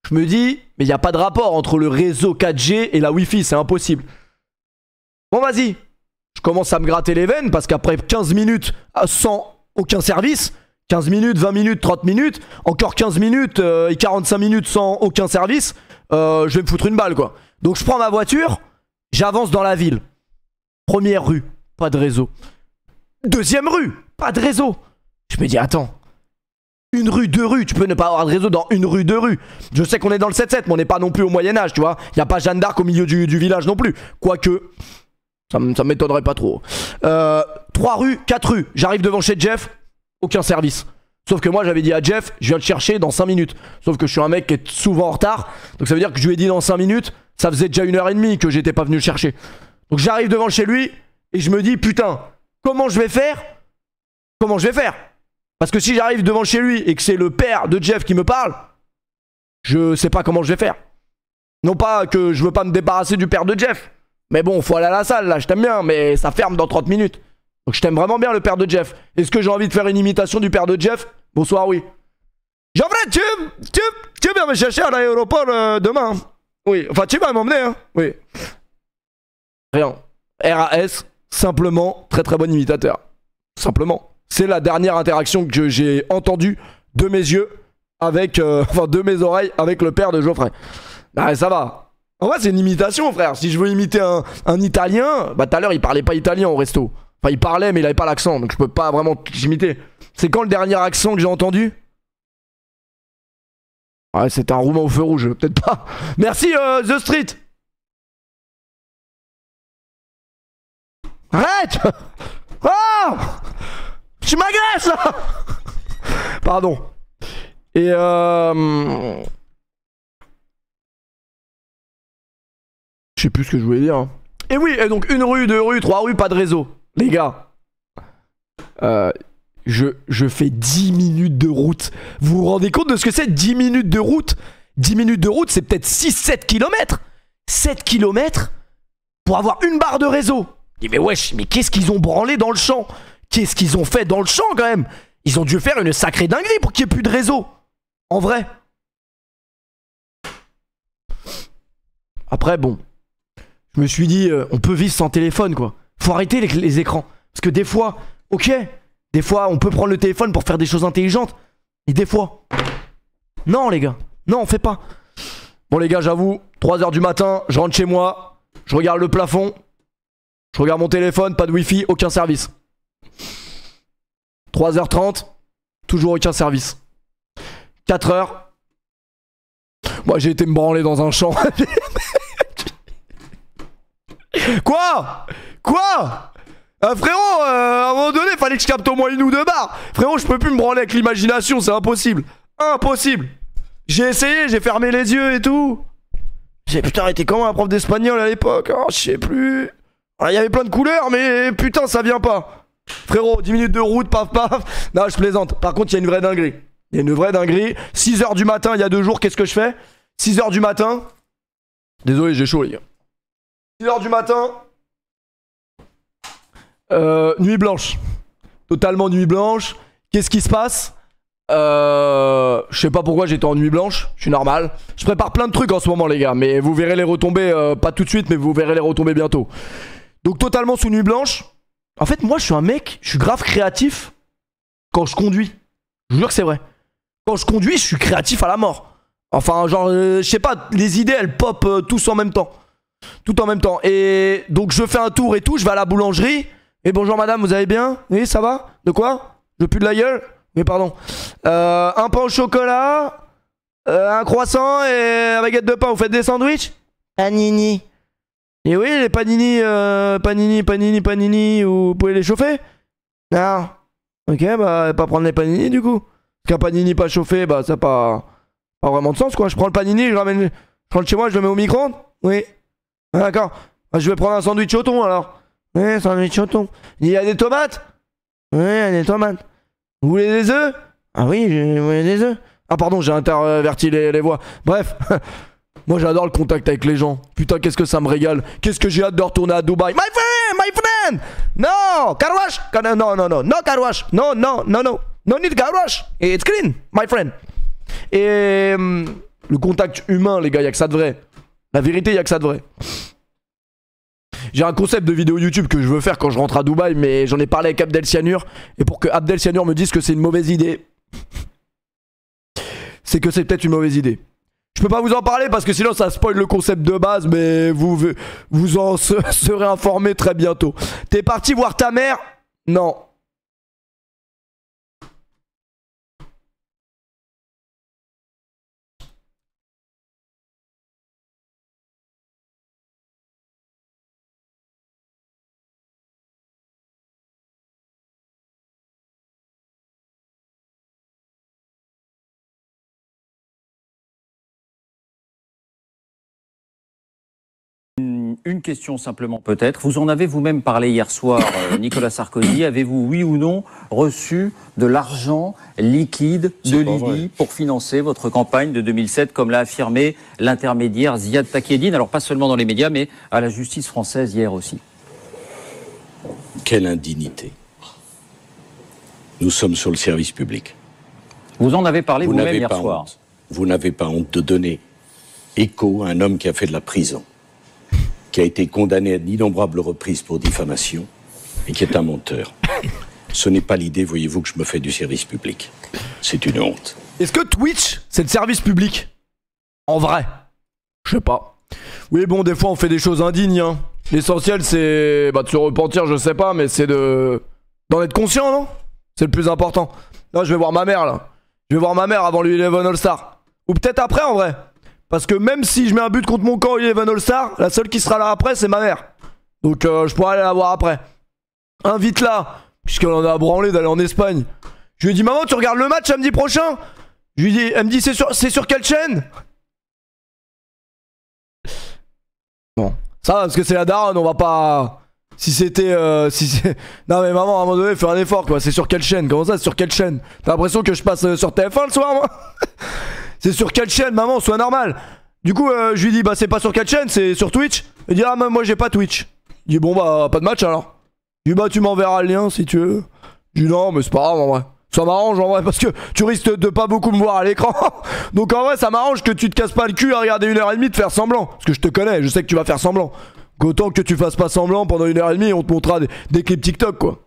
Je me dis, mais il n'y a pas de rapport entre le réseau 4G et la Wi-Fi, c'est impossible. Bon, vas-y. Je commence à me gratter les veines parce qu'après 15 minutes sans aucun service, 15 minutes, 20 minutes, 30 minutes, encore 15 minutes et 45 minutes sans aucun service, je vais me foutre une balle, quoi. Donc je prends ma voiture, j'avance dans la ville. Première rue, pas de réseau. Deuxième rue, pas de réseau. Je me dis, attends. Une rue, 2 rues, tu peux ne pas avoir de réseau dans une rue, 2 rues. Je sais qu'on est dans le 7-7, mais on n'est pas non plus au Moyen-Âge, tu vois. Il n'y a pas Jeanne d'Arc au milieu du village non plus. Quoique, ça m'étonnerait pas trop. 3 rues, 4 rues. J'arrive devant chez Jeff, aucun service. Sauf que moi, j'avais dit à Jeff, je viens te chercher dans 5 minutes. Sauf que je suis un mec qui est souvent en retard. Donc ça veut dire que je lui ai dit dans 5 minutes, ça faisait déjà 1h30 que j'étais pas venu le chercher. Donc j'arrive devant chez lui et je me dis, putain, comment je vais faire? Comment je vais faire? Parce que si j'arrive devant chez lui et que c'est le père de Jeff qui me parle, je sais pas comment je vais faire. Non pas que je veux pas me débarrasser du père de Jeff, mais bon, faut aller à la salle là, je t'aime bien, mais ça ferme dans 30 minutes. Donc je t'aime vraiment bien le père de Jeff. Est-ce que j'ai envie de faire une imitation du père de Jeff? Bonsoir, oui. Jean-Fred, tu viens me chercher à l'aéroport demain? Oui, enfin tu vas m'emmener, hein? Oui. Rien. RAS, simplement, très très bon imitateur. Simplement. C'est la dernière interaction que j'ai entendue de mes yeux avec, enfin de mes oreilles avec le père de Geoffrey. Ah, ça va. En vrai, c'est une imitation, frère. Si je veux imiter un italien, bah tout à l'heure, il parlait pas italien au resto. Enfin, il parlait, mais il avait pas l'accent, donc je peux pas vraiment l'imiter. C'est quand le dernier accent que j'ai entendu? Ouais, c'était un roumain au feu rouge, peut-être pas. Merci, The Street. Arrête. Oh, tu m'agresses là. Pardon. Et je sais plus ce que je voulais dire. Et oui, et donc 1 rue, 2 rues, 3 rues, pas de réseau. Les gars. Je fais 10 minutes de route. Vous vous rendez compte de ce que c'est 10 minutes de route? 10 minutes de route, c'est peut-être 6-7 km. 7 km pour avoir une barre de réseau. Je dis mais wesh, mais qu'est-ce qu'ils ont branlé dans le champ? Qu'est-ce qu'ils ont fait dans le champ quand même? Ils ont dû faire une sacrée dinguerie pour qu'il n'y ait plus de réseau. En vrai. Après, bon. Je me suis dit, on peut vivre sans téléphone, quoi. Faut arrêter les écrans. Parce que des fois, ok, des fois, on peut prendre le téléphone pour faire des choses intelligentes. Et des fois, non, les gars. Non, on fait pas. Bon, les gars, j'avoue, 3h du matin, je rentre chez moi, je regarde le plafond, je regarde mon téléphone, pas de wifi, aucun service. 3h30, toujours aucun service. 4h, moi j'ai été me branler dans un champ. Quoi? Frérot, à un moment donné, fallait que je capte au moins une ou deux barres. Frérot, je peux plus me branler avec l'imagination, c'est impossible. Impossible. J'ai essayé, j'ai fermé les yeux et tout. Putain, était comment un prof d'espagnol à l'époque? Oh, je sais plus. Il y avait plein de couleurs, mais putain, ça vient pas. Frérot, 10 minutes de route, paf paf. Non, je plaisante. Par contre, il y a une vraie dinguerie. 6h du matin, il y a 2 jours, qu'est-ce que je fais? 6h du matin. Désolé, j'ai chaud, les gars. 6h du matin. Nuit blanche. Totalement nuit blanche. Qu'est-ce qui se passe? Je sais pas pourquoi j'étais en nuit blanche. Je suis normal. Je prépare plein de trucs en ce moment, les gars. Mais vous verrez les retombées, pas tout de suite, mais vous verrez les retombées bientôt. Donc totalement sous nuit blanche. En fait, moi, je suis un mec, je suis grave créatif quand je conduis. Je vous jure que c'est vrai. Quand je conduis, je suis créatif à la mort. Enfin, genre, je sais pas, les idées, elles pop tous en même temps. Tout en même temps. Et donc, je fais un tour et tout, je vais à la boulangerie. Et bonjour madame, vous allez bien? Oui, ça va? De quoi? Je pue de la gueule? Oui, pardon. Un pain au chocolat, un croissant et un baguette de pain. Vous faites des sandwichs? Panini. Et oui, les panini, panini, vous pouvez les chauffer? Non. Ok, bah, pas prendre les panini du coup. Parce qu'un panini pas chauffé, bah, ça n'a pas vraiment de sens quoi. Je prends le panini, je rentre chez moi, je le mets au micro-ondes? Oui. Ah, d'accord. Bah, je vais prendre un sandwich au thon alors. Oui, sandwich au thon. Il y a des tomates? Oui, il y a des tomates. Vous voulez des œufs? Ah oui, vous voulez des œufs? Ah pardon, j'ai interverti les voix. Bref. Moi j'adore le contact avec les gens. Putain, qu'est-ce que ça me régale. Qu'est-ce que j'ai hâte de retourner à Dubaï. My friend. No, car wash. No car wash. No need car wash. It's clean, my friend. Et le contact humain, les gars, y'a que ça de vrai. La vérité, y'a que ça de vrai. J'ai un concept de vidéo YouTube que je veux faire quand je rentre à Dubaï, mais j'en ai parlé avec Abdel Sianur. Et pour que Abdel Sianur me dise que c'est une mauvaise idée, c'est que c'est peut-être une mauvaise idée. Je peux pas vous en parler parce que sinon ça spoil le concept de base, mais vous en serez informé très bientôt. T'es parti voir ta mère? Non. Une question simplement peut-être. Vous en avez vous-même parlé hier soir, Nicolas Sarkozy. Avez-vous, oui ou non, reçu de l'argent liquide de Libye pour financer votre campagne de 2007, comme l'a affirmé l'intermédiaire Ziad Takieddine? Alors pas seulement dans les médias, mais à la justice française hier aussi. Quelle indignité. Nous sommes sur le service public. Vous en avez parlé vous-même hier soir. Vous n'avez pas honte de donner écho à un homme qui a fait de la prison, qui a été condamné à d'innombrables reprises pour diffamation et qui est un menteur. Ce n'est pas l'idée, voyez-vous, que je me fais du service public. C'est une honte. Est-ce que Twitch, c'est le service public? En vrai? Je sais pas. Oui, bon, des fois, on fait des choses indignes, hein. L'essentiel, c'est de se repentir, je sais pas, mais c'est d'en être conscient, non? C'est le plus important. Là, je vais voir ma mère, là. Je vais voir ma mère avant le 11 All-Star. Ou peut-être après, en vrai. Parce que même si je mets un but contre mon camp au 11 All-Star, la seule qui sera là après, c'est ma mère. Donc je pourrais aller la voir après. Invite-la, puisqu'elle en a branlé d'aller en Espagne. Je lui ai dit, maman, tu regardes le match samedi prochain? Je lui ai dit, elle me dit, c'est sur quelle chaîne? Bon, ça va, parce que c'est la daronne, on va pas... Si c'était... Non mais maman, à un moment donné, fais un effort, quoi. C'est sur quelle chaîne? Comment ça, c'est sur quelle chaîne? T'as l'impression que je passe sur TF1 le soir, moi? C'est sur quelle chaîne, maman? Sois normal. Du coup, je lui dis, bah c'est pas sur quelle chaîne, c'est sur Twitch. Il dit, ah, moi j'ai pas Twitch. Il dit, bon, bah pas de match alors. Je lui dis, bah tu m'enverras le lien si tu veux. Je dis, non, mais c'est pas grave en vrai. Ça m'arrange en vrai parce que tu risques de pas beaucoup me voir à l'écran. Donc en vrai ça m'arrange que tu te casses pas le cul à regarder 1h30 de faire semblant. Parce que je te connais, je sais que tu vas faire semblant. Qu'autant que tu fasses pas semblant pendant 1h30, on te montrera des clips TikTok quoi.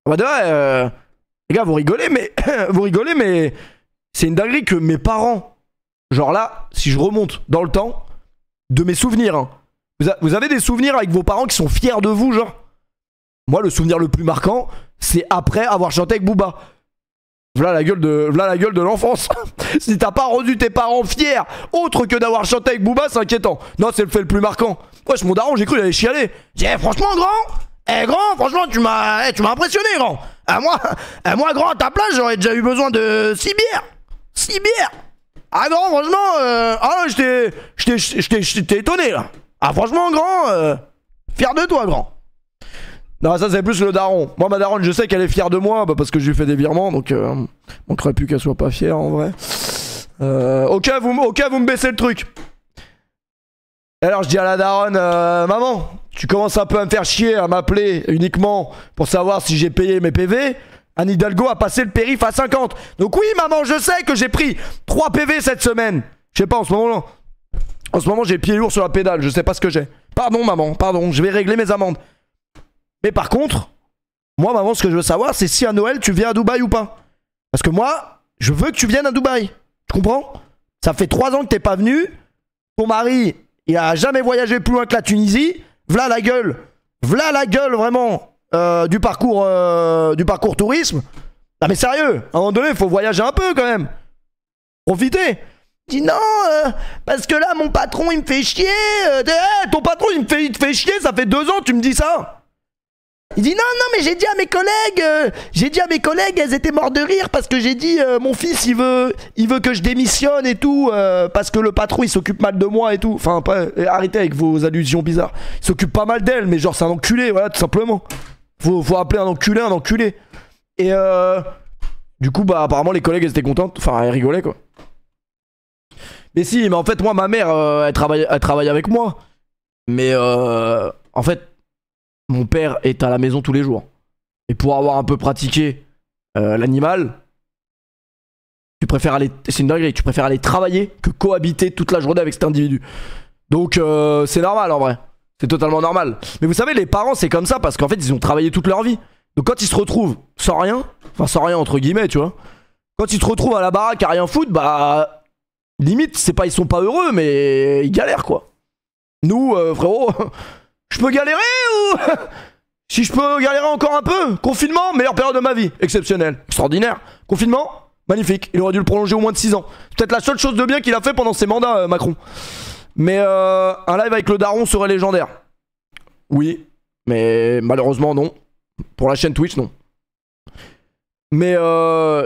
Bah de vrai, les gars vous rigolez mais vous rigolez mais c'est une dinguerie que mes parents, genre là, si je remonte dans le temps, de mes souvenirs, hein, vous avez des souvenirs avec vos parents qui sont fiers de vous genre? Moi le souvenir le plus marquant, c'est après avoir chanté avec Booba. Voilà la gueule de l'enfance. Si t'as pas rendu tes parents fiers, autre que d'avoir chanté avec Booba, c'est inquiétant. Non, c'est le fait le plus marquant. Wesh, mon daron, j'ai cru qu'il allait chialer. J'ai dit, franchement, grand, franchement, tu m'as impressionné, grand. Moi, grand, à ta place, j'aurais déjà eu besoin de 6 bières. 6 bières. Ah, grand, franchement, j'étais étonné, là. Ah, franchement, grand, fier de toi, grand. Non, ça c'est plus le daron. Moi ma daronne je sais qu'elle est fière de moi parce que je lui fais des virements donc manquerait plus qu'elle soit pas fière en vrai. Ok vous me baissez le truc. Alors je dis à la daronne maman, tu commences un peu à me faire chier à m'appeler uniquement pour savoir si j'ai payé mes PV. Anne Hidalgo a passé le périph à 50. Donc oui maman je sais que j'ai pris 3 PV cette semaine. Je sais pas en ce moment là. En ce moment j'ai pied lourd sur la pédale, je sais pas ce que j'ai. Pardon maman, pardon, je vais régler mes amendes. Mais par contre, moi maman ce que je veux savoir c'est si à Noël tu viens à Dubaï ou pas. Parce que moi, je veux que tu viennes à Dubaï. Tu comprends? Ça fait 3 ans que t'es pas venu. Ton mari, il a jamais voyagé plus loin que la Tunisie. V'là la gueule vraiment du parcours tourisme. Non mais sérieux, à un moment donné, il faut voyager un peu quand même. Profitez. Dis non, parce que là mon patron il me fait chier. Ton patron il te fait chier, ça fait 2 ans tu me dis ça. Il dit non mais j'ai dit à mes collègues, elles étaient mortes de rire parce que j'ai dit mon fils il veut que je démissionne et tout parce que le patron il s'occupe mal de moi et tout. Enfin arrêtez avec vos allusions bizarres. Il s'occupe pas mal d'elle mais genre c'est un enculé voilà tout simplement. Faut appeler un enculé. Et du coup bah apparemment les collègues elles étaient contentes, enfin elles rigolaient quoi. Mais si mais en fait moi ma mère elle travaille avec moi. Mais en fait mon père est à la maison tous les jours. Et pour avoir un peu pratiqué l'animal, tu préfères aller... C'est une dinguerie, tu préfères aller travailler que cohabiter toute la journée avec cet individu. Donc c'est normal en vrai. C'est totalement normal. Mais vous savez, les parents c'est comme ça parce qu'en fait ils ont travaillé toute leur vie. Donc quand ils se retrouvent sans rien, enfin sans rien entre guillemets tu vois, quand ils se retrouvent à la baraque à rien foutre, bah... Limite, c'est pas ils sont pas heureux mais ils galèrent quoi. Nous frérot... Je peux galérer ou... Si je peux galérer encore un peu. Confinement, meilleure période de ma vie. Exceptionnel, extraordinaire. Confinement, magnifique. Il aurait dû le prolonger au moins de 6 ans. C'est peut-être la seule chose de bien qu'il a fait pendant ses mandats, Macron. Mais un live avec le daron serait légendaire. Oui, mais malheureusement non. Pour la chaîne Twitch, non. Mais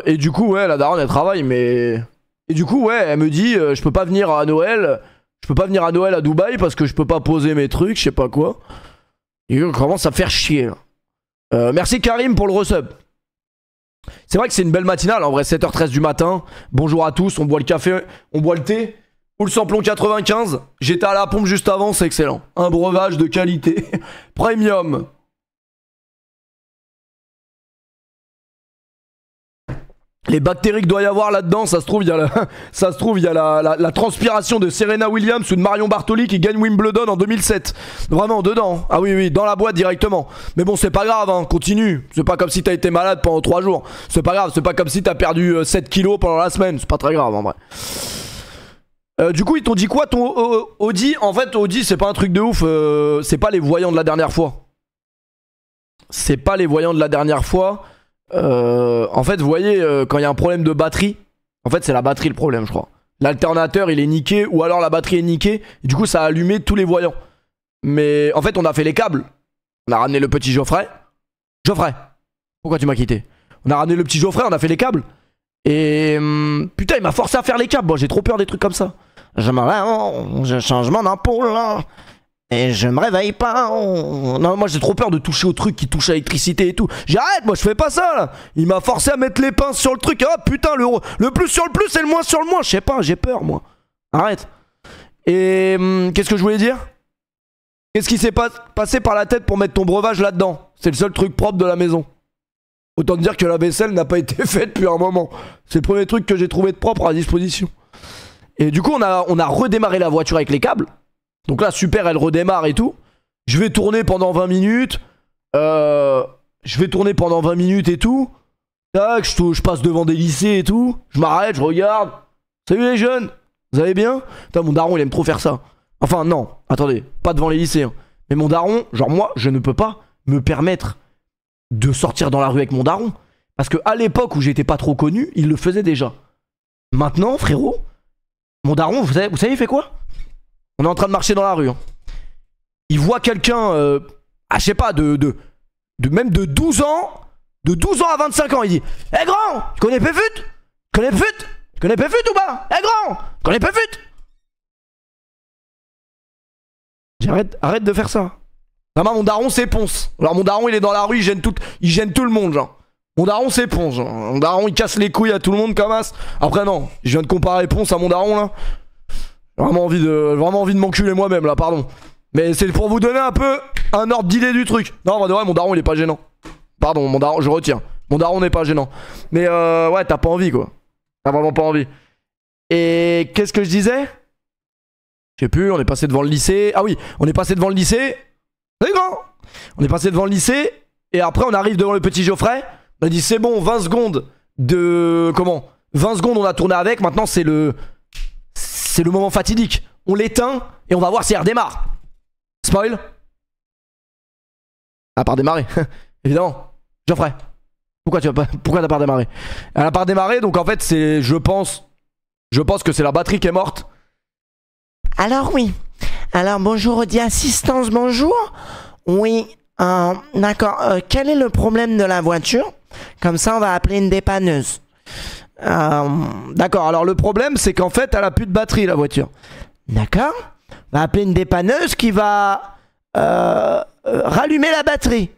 et du coup, ouais, la daronne elle travaille, mais... Et du coup, ouais, elle me dit, je peux pas venir à Noël... Je peux pas venir à Noël à Dubaï parce que je peux pas poser mes trucs, je sais pas quoi. Et on commence à faire chier. Merci Karim pour le resub. C'est vrai que c'est une belle matinale, en vrai, 7h13 du matin. Bonjour à tous, on boit le café, on boit le thé. Ou le samplon 95. J'étais à la pompe juste avant, c'est excellent. Un breuvage de qualité. Premium. Les bactéries qu'il doit y avoir là-dedans, ça se trouve, il y a la transpiration de Serena Williams ou de Marion Bartoli qui gagne Wimbledon en 2007. Vraiment, dedans. Ah oui, dans la boîte directement. Mais bon, c'est pas grave, hein, continue. C'est pas comme si t'as été malade pendant 3 jours. C'est pas grave, c'est pas comme si t'as perdu 7 kilos pendant la semaine. C'est pas très grave, en vrai. Du coup, ils t'ont dit quoi, ton Audi? En fait, Audi, c'est pas un truc de ouf. C'est pas les voyants de la dernière fois. C'est pas les voyants de la dernière fois. En fait, vous voyez, quand il y a un problème de batterie, en fait, c'est la batterie le problème, je crois. L'alternateur, il est niqué, ou alors la batterie est niquée, et du coup, ça a allumé tous les voyants. Mais en fait, on a fait les câbles. On a ramené le petit Geoffrey. Geoffrey, pourquoi tu m'as quitté? On a ramené le petit Geoffrey, on a fait les câbles. Et putain, il m'a forcé à faire les câbles. Bon, j'ai trop peur des trucs comme ça. Je change mon ampoule là. Et je me réveille pas. Non, moi j'ai trop peur de toucher au truc qui touche à l'électricité et tout. J'arrête, moi je fais pas ça là. Il m'a forcé à mettre les pinces sur le truc. Ah putain, le plus sur le plus et le moins sur le moins. Je sais pas, j'ai peur moi. Arrête. Et qu'est-ce que je voulais dire? Qu'est-ce qui s'est passé par la tête pour mettre ton breuvage là-dedans? C'est le seul truc propre de la maison. Autant te dire que la vaisselle n'a pas été faite depuis un moment. C'est le premier truc que j'ai trouvé de propre à disposition. Et du coup, on a redémarré la voiture avec les câbles. Donc là, super, elle redémarre et tout. Je vais tourner pendant 20 minutes. Et tout. Tac, je passe devant des lycées et tout. Je m'arrête, je regarde. Salut les jeunes, vous allez bien? Putain, mon daron, il aime trop faire ça. Enfin, non, attendez, pas devant les lycées. Hein. Mais mon daron, genre moi, je ne peux pas me permettre de sortir dans la rue avec mon daron. Parce que à l'époque où j'étais pas trop connu, il le faisait déjà. Maintenant, frérot, mon daron, vous savez, il fait quoi? On est en train de marcher dans la rue. Hein. Il voit quelqu'un, je sais pas, même de 12 ans, de 12 ans à 25 ans, il dit: hé grand, tu connais Péfut? Tu connais Péfut? Tu connais Péfut ou pas? Hé grand, tu connais Péfut? Arrête de faire ça. Vraiment, mon daron c'est Ponce. Alors mon daron il est dans la rue, il gêne tout le monde genre. Mon daron c'est Ponce genre. Mon daron il casse les couilles à tout le monde comme as. Après non, je viens de comparer Ponce à mon daron là. J'ai vraiment envie de m'enculer moi-même là, pardon. Mais c'est pour vous donner un peu un ordre d'idée du truc. Non, en vrai, mon daron il est pas gênant. Pardon, mon daron, je retiens. Mon daron n'est pas gênant. Mais ouais, t'as pas envie quoi. T'as vraiment pas envie. Et qu'est-ce que je disais? Je sais plus, on est passé devant le lycée. Ah oui, on est passé devant le lycée. C'est grand. On est passé devant le lycée. Et après, on arrive devant le petit Geoffrey. On a dit c'est bon, 20 secondes de... Comment? 20 secondes, on a tourné avec. Maintenant, c'est le moment fatidique. On l'éteint et on va voir si elle redémarre. Spoil. Elle a pas redémarré. Évidemment. Geoffrey. Pourquoi t'as pas redémarré? Elle a pas redémarré, donc en fait, c'est... Je pense que c'est la batterie qui est morte. Alors oui. Alors bonjour Audi Assistance, bonjour. Oui, d'accord. Quel est le problème de la voiture? Comme ça, on va appeler une dépanneuse. D'accord, alors le problème, c'est qu'en fait, elle a plus de batterie, la voiture. D'accord. On va appeler une dépanneuse qui va rallumer la batterie.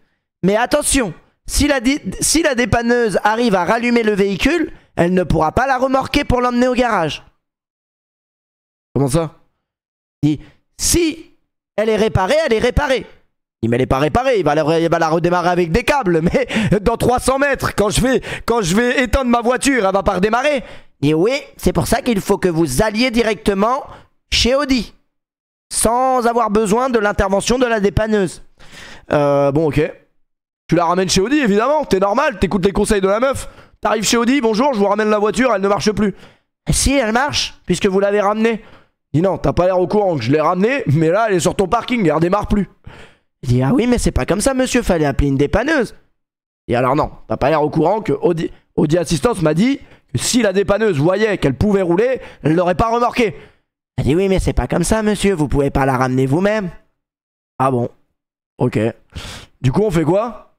Mais attention, si la dépanneuse arrive à rallumer le véhicule, elle ne pourra pas la remorquer pour l'emmener au garage. Comment ça? Si elle est réparée, elle est réparée. Mais elle est pas réparée, il va la redémarrer avec des câbles. Mais dans 300 mètres, quand je vais éteindre ma voiture, elle va pas redémarrer. Et oui, c'est pour ça qu'il faut que vous alliez directement chez Audi, sans avoir besoin de l'intervention de la dépanneuse. Bon, ok. Tu la ramènes chez Audi, évidemment. T'es normal, t'écoutes les conseils de la meuf. T'arrives chez Audi, bonjour, je vous ramène la voiture, elle ne marche plus. Si, elle marche, puisque vous l'avez ramenée. Il dit non, t'as pas l'air au courant que je l'ai ramenée, mais là, elle est sur ton parking, elle redémarre plus. Il dit ah oui, mais c'est pas comme ça, monsieur, fallait appeler une dépanneuse. Et alors non, t'as pas l'air au courant que Audi Assistance m'a dit que si la dépanneuse voyait qu'elle pouvait rouler, elle l'aurait pas remorquée. Elle dit oui, mais c'est pas comme ça, monsieur, vous pouvez pas la ramener vous-même. Ah bon, ok. Du coup, on fait quoi?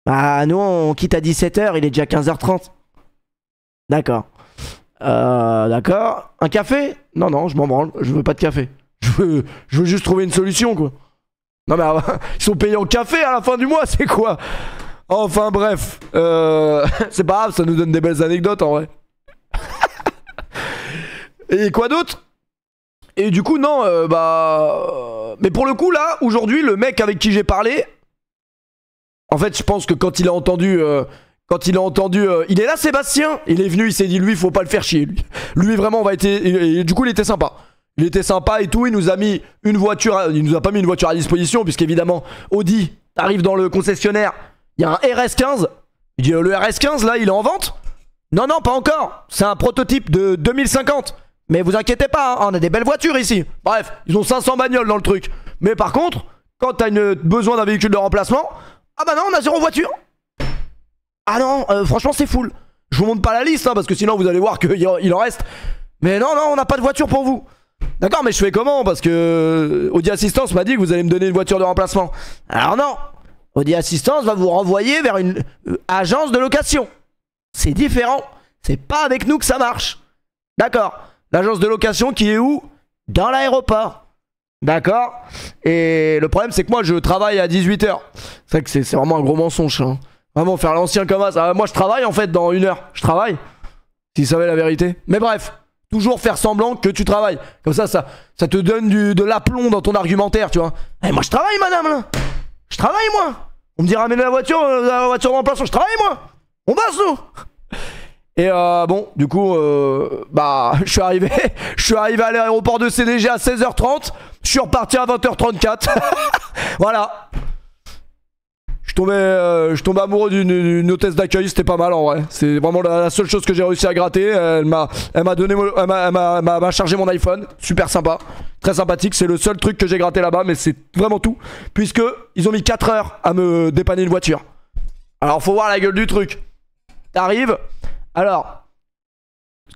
Bah, nous, on quitte à 17h, il est déjà 15h30. D'accord. D'accord. Un café? Non, je m'en branle, je veux pas de café. Je veux juste trouver une solution, quoi. Non mais ils sont payés en café à la fin du mois, c'est quoi? Enfin bref, c'est pas grave, ça nous donne des belles anecdotes en vrai. Et quoi d'autre? Et du coup non, mais pour le coup là, aujourd'hui, le mec avec qui j'ai parlé, en fait je pense que quand il a entendu, il est là Sébastien, il est venu, il s'est dit lui faut pas le faire chier, lui vraiment on va être, et du coup il était sympa. Il était sympa et tout, il nous a mis une voiture, il nous a pas mis une voiture à disposition puisqu'évidemment Audi, t'arrives dans le concessionnaire, il y a un RS15, il dit le RS15 là il est en vente? Non pas encore, c'est un prototype de 2050, mais vous inquiétez pas, hein, on a des belles voitures ici. Bref, ils ont 500 bagnoles dans le truc, mais par contre, quand t'as besoin d'un véhicule de remplacement, ah bah non on a 0 voiture. Ah non, franchement c'est full. Je vous montre pas la liste hein, parce que sinon vous allez voir qu'il en reste. Mais non, on n'a pas de voiture pour vous. D'accord, mais je fais comment? Parce que Audi Assistance m'a dit que vous allez me donner une voiture de remplacement. Alors non, Audi Assistance va vous renvoyer vers une agence de location. C'est différent, c'est pas avec nous que ça marche. D'accord, l'agence de location qui est où? Dans l'aéroport. D'accord. Et le problème c'est que moi je travaille à 18h. C'est vrai que c'est vraiment un gros mensonge hein. Vraiment faire l'ancien comme ça. Moi je travaille en fait dans 1 heure. Je travaille. S'ils savaient la vérité. Mais bref. Toujours faire semblant que tu travailles. Comme ça te donne de l'aplomb dans ton argumentaire, tu vois. Eh, moi je travaille, madame, là. Je travaille, moi. On me dit ramène la voiture dans le place où je travaille moi. On bosse nous. Et bon, du coup, bah, je suis arrivé à l'aéroport de CDG à 16h30. Je suis reparti à 20h34. Voilà. Je suis tombé amoureux d'une hôtesse d'accueil, c'était pas mal en vrai. C'est vraiment la seule chose que j'ai réussi à gratter. Elle m'a chargé mon iPhone, super sympa, très sympathique. C'est le seul truc que j'ai gratté là-bas, mais c'est vraiment tout, puisque ils ont mis 4 heures à me dépanner une voiture. Alors faut voir la gueule du truc. T'arrives, alors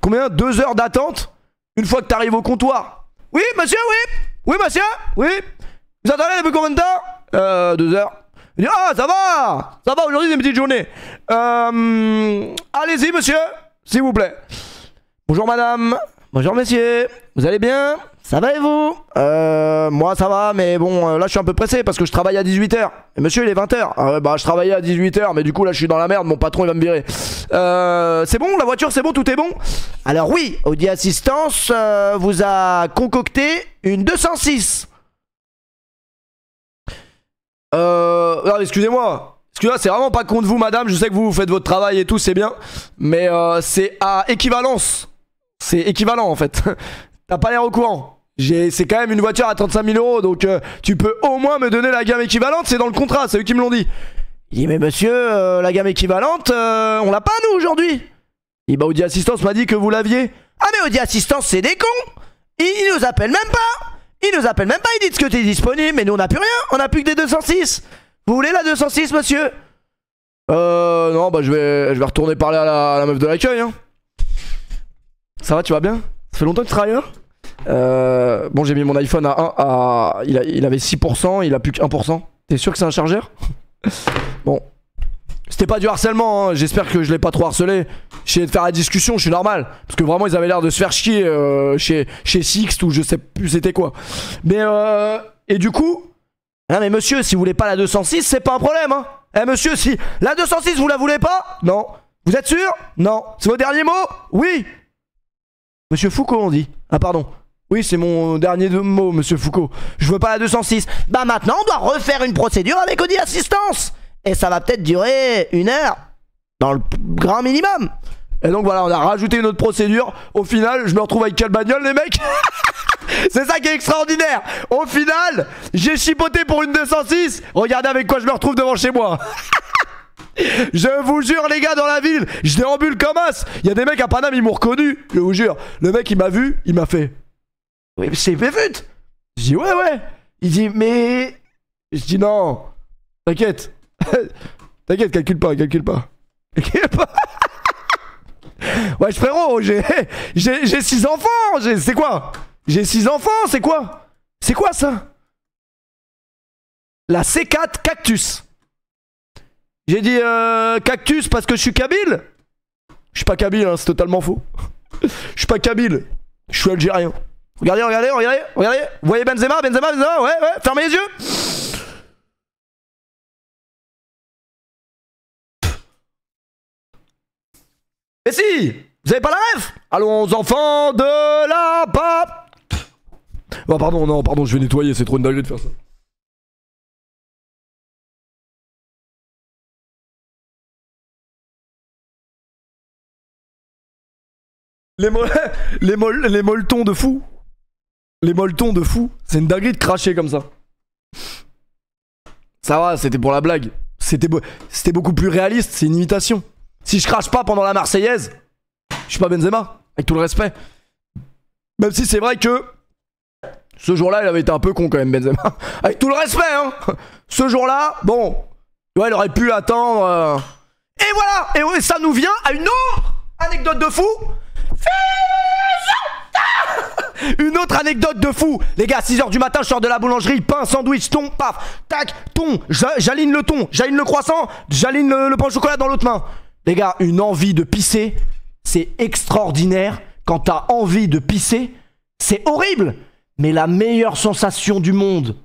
combien? 2 heures d'attente une fois que t'arrives au comptoir. Oui monsieur, oui monsieur, oui. Vous attendez depuis combien de temps? 2 heures. Il dit ah ça va aujourd'hui c'est une petite journée. Allez-y monsieur, s'il vous plaît. Bonjour madame, bonjour messieurs, vous allez bien? Ça va et vous? Moi ça va mais bon là je suis un peu pressé parce que je travaille à 18h. Et monsieur il est 20h. Bah je travaillais à 18h mais du coup là je suis dans la merde, mon patron il va me virer. C'est bon la voiture, c'est bon, tout est bon? Alors oui, Audi Assistance vous a concocté une 206. Non, excusez-moi, c'est vraiment pas contre vous, madame. Je sais que vous faites votre travail et tout, c'est bien. Mais c'est à équivalence. C'est équivalent en fait. T'as pas l'air au courant. C'est quand même une voiture à 35 000 euros. Donc tu peux au moins me donner la gamme équivalente. C'est dans le contrat, c'est eux qui me l'ont dit. Il dit, mais monsieur, la gamme équivalente, on l'a pas nous aujourd'hui. Il dit, bah Audi Assistance m'a dit que vous l'aviez. Ah, mais Audi Assistance, c'est des cons. Ils nous appellent même pas. Ils disent que t'es disponible, mais nous on n'a plus rien, on n'a plus que des 206. Vous voulez la 206 monsieur? Non bah je vais retourner parler à la meuf de l'accueil hein. Ça va, tu vas bien? Ça fait longtemps que tu travailles là? Bon j'ai mis mon iPhone à 1, il avait 6%, il a plus que 1%. T'es sûr que c'est un chargeur? Bon. C'était pas du harcèlement, hein. J'espère que je l'ai pas trop harcelé. J'essayais de faire la discussion, je suis normal. Parce que vraiment ils avaient l'air de se faire chier chez Sixt ou je sais plus c'était quoi. Mais et du coup, non mais monsieur, si vous voulez pas la 206, c'est pas un problème hein. Eh monsieur, si la 206 vous la voulez pas? Non. Vous êtes sûr? Non. C'est vos derniers mots? Oui. Monsieur Foucault on dit. Ah pardon. Oui c'est mon dernier mot monsieur Foucault. Je veux pas la 206. Bah maintenant on doit refaire une procédure avec Audi Assistance. Et ça va peut-être durer 1 heure. Dans le grand minimum. Et donc voilà, on a rajouté une autre procédure. Au final, je me retrouve avec quelle bagnole les mecs? C'est ça qui est extraordinaire. Au final, j'ai chipoté pour une 206. Regardez avec quoi je me retrouve devant chez moi. Je vous jure les gars, dans la ville, je déambule comme as. Il y a des mecs à Paname, ils m'ont reconnu. Je vous jure. Le mec il m'a vu, il m'a fait, oui c'est Péfut. Je dis ouais. Il dit mais... Je dis non. T'inquiète. T'inquiète, calcule pas. Ouais frérot, j'ai 6 enfants. C'est quoi? J'ai 6 enfants, c'est quoi? C'est quoi ça? La C4 Cactus. J'ai dit Cactus parce que je suis kabyle. Je suis pas kabyle hein, c'est totalement faux. Je suis pas kabyle, je suis algérien. Regardez. Vous voyez Benzema, ouais, fermez les yeux. Mais si! Vous avez pas la ref? Allons enfants de la pape. Oh pardon, je vais nettoyer, c'est trop une dinguerie de faire ça. Les molletons de fou. Les molletons de fou. C'est une dinguerie de cracher comme ça. Ça va, c'était pour la blague. C'était beaucoup plus réaliste, c'est une imitation. Si je crache pas pendant la Marseillaise, je suis pas Benzema, avec tout le respect. Même si c'est vrai que ce jour-là, il avait été un peu con quand même, Benzema. Avec tout le respect, hein. Ce jour-là, bon, ouais, il aurait pu attendre. Et voilà, et ça nous vient à une autre anecdote de fou. Une autre anecdote de fou. Les gars, 6h du matin, je sors de la boulangerie, pain, sandwich, thon, paf, tac, thon, j'aligne le thon, j'aligne le croissant, j'aligne le pain au chocolat dans l'autre main. Les gars, une envie de pisser, c'est extraordinaire. Quand t'as envie de pisser, c'est horrible. Mais la meilleure sensation du monde,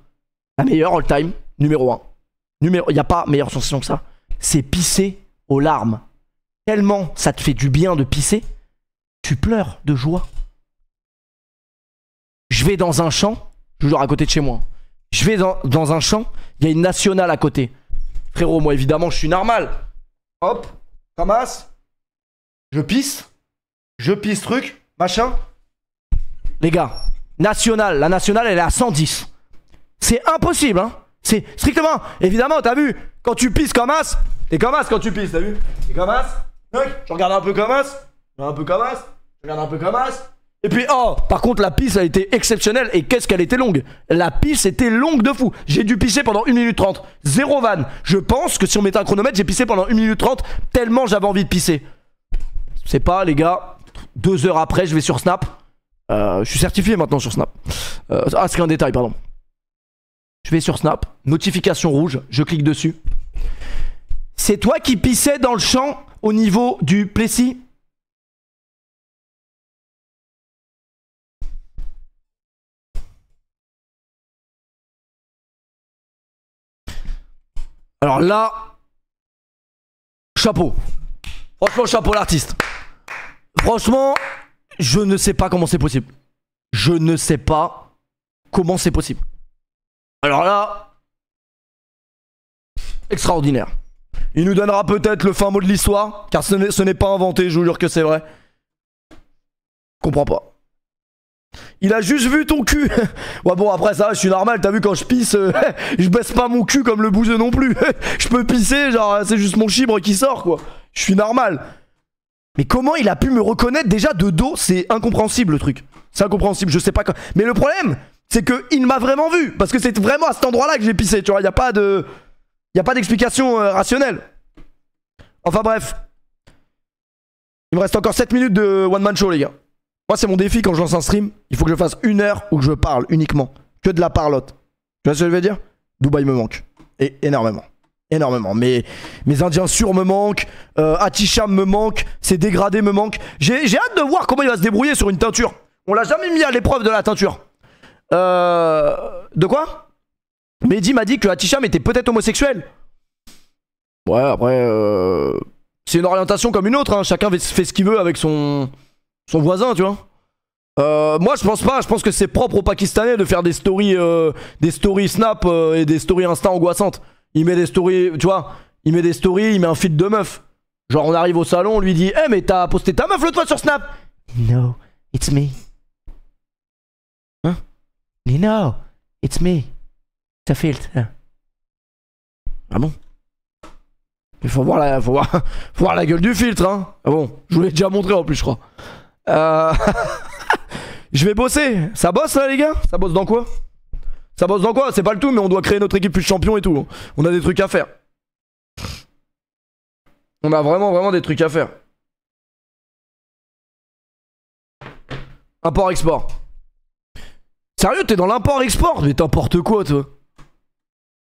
la meilleure all time, numéro 1. Il n'y a pas meilleure sensation que ça. C'est pisser aux larmes. Tellement ça te fait du bien de pisser, tu pleures de joie. Je vais dans un champ, toujours à côté de chez moi. Je vais dans un champ, il y a une nationale à côté. Frérot, moi évidemment je suis normal. Hop, ramasse. Je pisse truc, machin. Les gars, nationale, la nationale elle est à 110. C'est impossible, hein. C'est strictement, évidemment, t'as vu, quand tu pisses comme as, t'es comme as quand tu pisses, t'as vu? T'es comme as, je regarde un peu comme as, je regarde un peu comme as. Et puis, oh, par contre, la pisse a été exceptionnelle. Et qu'est-ce qu'elle était longue? La pisse était longue de fou. J'ai dû pisser pendant 1 minute 30. Zéro vanne. Je pense que si on mettait un chronomètre, j'ai pissé pendant 1 minute 30 tellement j'avais envie de pisser. C'est pas, les gars, 2 heures après, je vais sur Snap. Je suis certifié maintenant sur Snap. C'est qu'un détail, pardon. Je vais sur Snap, notification rouge, je clique dessus. C'est toi qui pissais dans le champ au niveau du Plessis? Alors là, chapeau. Franchement, chapeau l'artiste. Franchement, je ne sais pas comment c'est possible. Je ne sais pas comment c'est possible. Alors là, extraordinaire. Il nous donnera peut-être le fin mot de l'histoire, car ce n'est pas inventé, je vous jure que c'est vrai. Comprends pas. Il a juste vu ton cul. Ouais bon après ça je suis normal, t'as vu quand je pisse je baisse pas mon cul comme le bouseux non plus. Je peux pisser genre c'est juste mon chibre qui sort quoi. Je suis normal. Mais comment il a pu me reconnaître déjà de dos? C'est incompréhensible le truc. C'est incompréhensible, je sais pas quoi. Mais le problème c'est que il m'a vraiment vu. Parce que c'est vraiment à cet endroit là que j'ai pissé, tu vois. Y'a pas d'explication rationnelle. Enfin bref. Il me reste encore 7 minutes de one man show les gars. Moi c'est mon défi quand je lance un stream. Il faut que je fasse 1 heure où je parle uniquement. Que de la parlotte. Tu vois ce que je veux dire? Dubaï me manque. Et énormément. Énormément. Mes Indiens sûrs me manquent. Atisham me manque. Ses dégradés me manquent. J'ai hâte de voir comment il va se débrouiller sur une teinture. On l'a jamais mis à l'épreuve de la teinture. De quoi? Mehdi m'a dit que Atisham était peut-être homosexuel. Ouais après c'est une orientation comme une autre hein. Chacun fait ce qu'il veut avec son voisin tu vois. Moi je pense pas, je pense que c'est propre aux Pakistanais de faire des stories Snap et des stories Insta angoissantes. Il met des stories, tu vois, il met des stories, il met un feed de meuf. Genre on arrive au salon, on lui dit « Eh mais t'as posté ta meuf l'autre fois sur Snap ?» No, it's me. Hein? No, it's me. C'est un filtre. Ah bon? Il faut voir la gueule du filtre hein. Ah bon, je vous l'ai déjà montré en plus je crois. Je vais bosser. Ça bosse là les gars? Ça bosse dans quoi? Ça bosse dans quoi? C'est pas le tout mais on doit créer notre équipe plus champion et tout. On a des trucs à faire. On a vraiment des trucs à faire. Import-export. Sérieux t'es dans l'import-export? Mais n'importe quoi toi.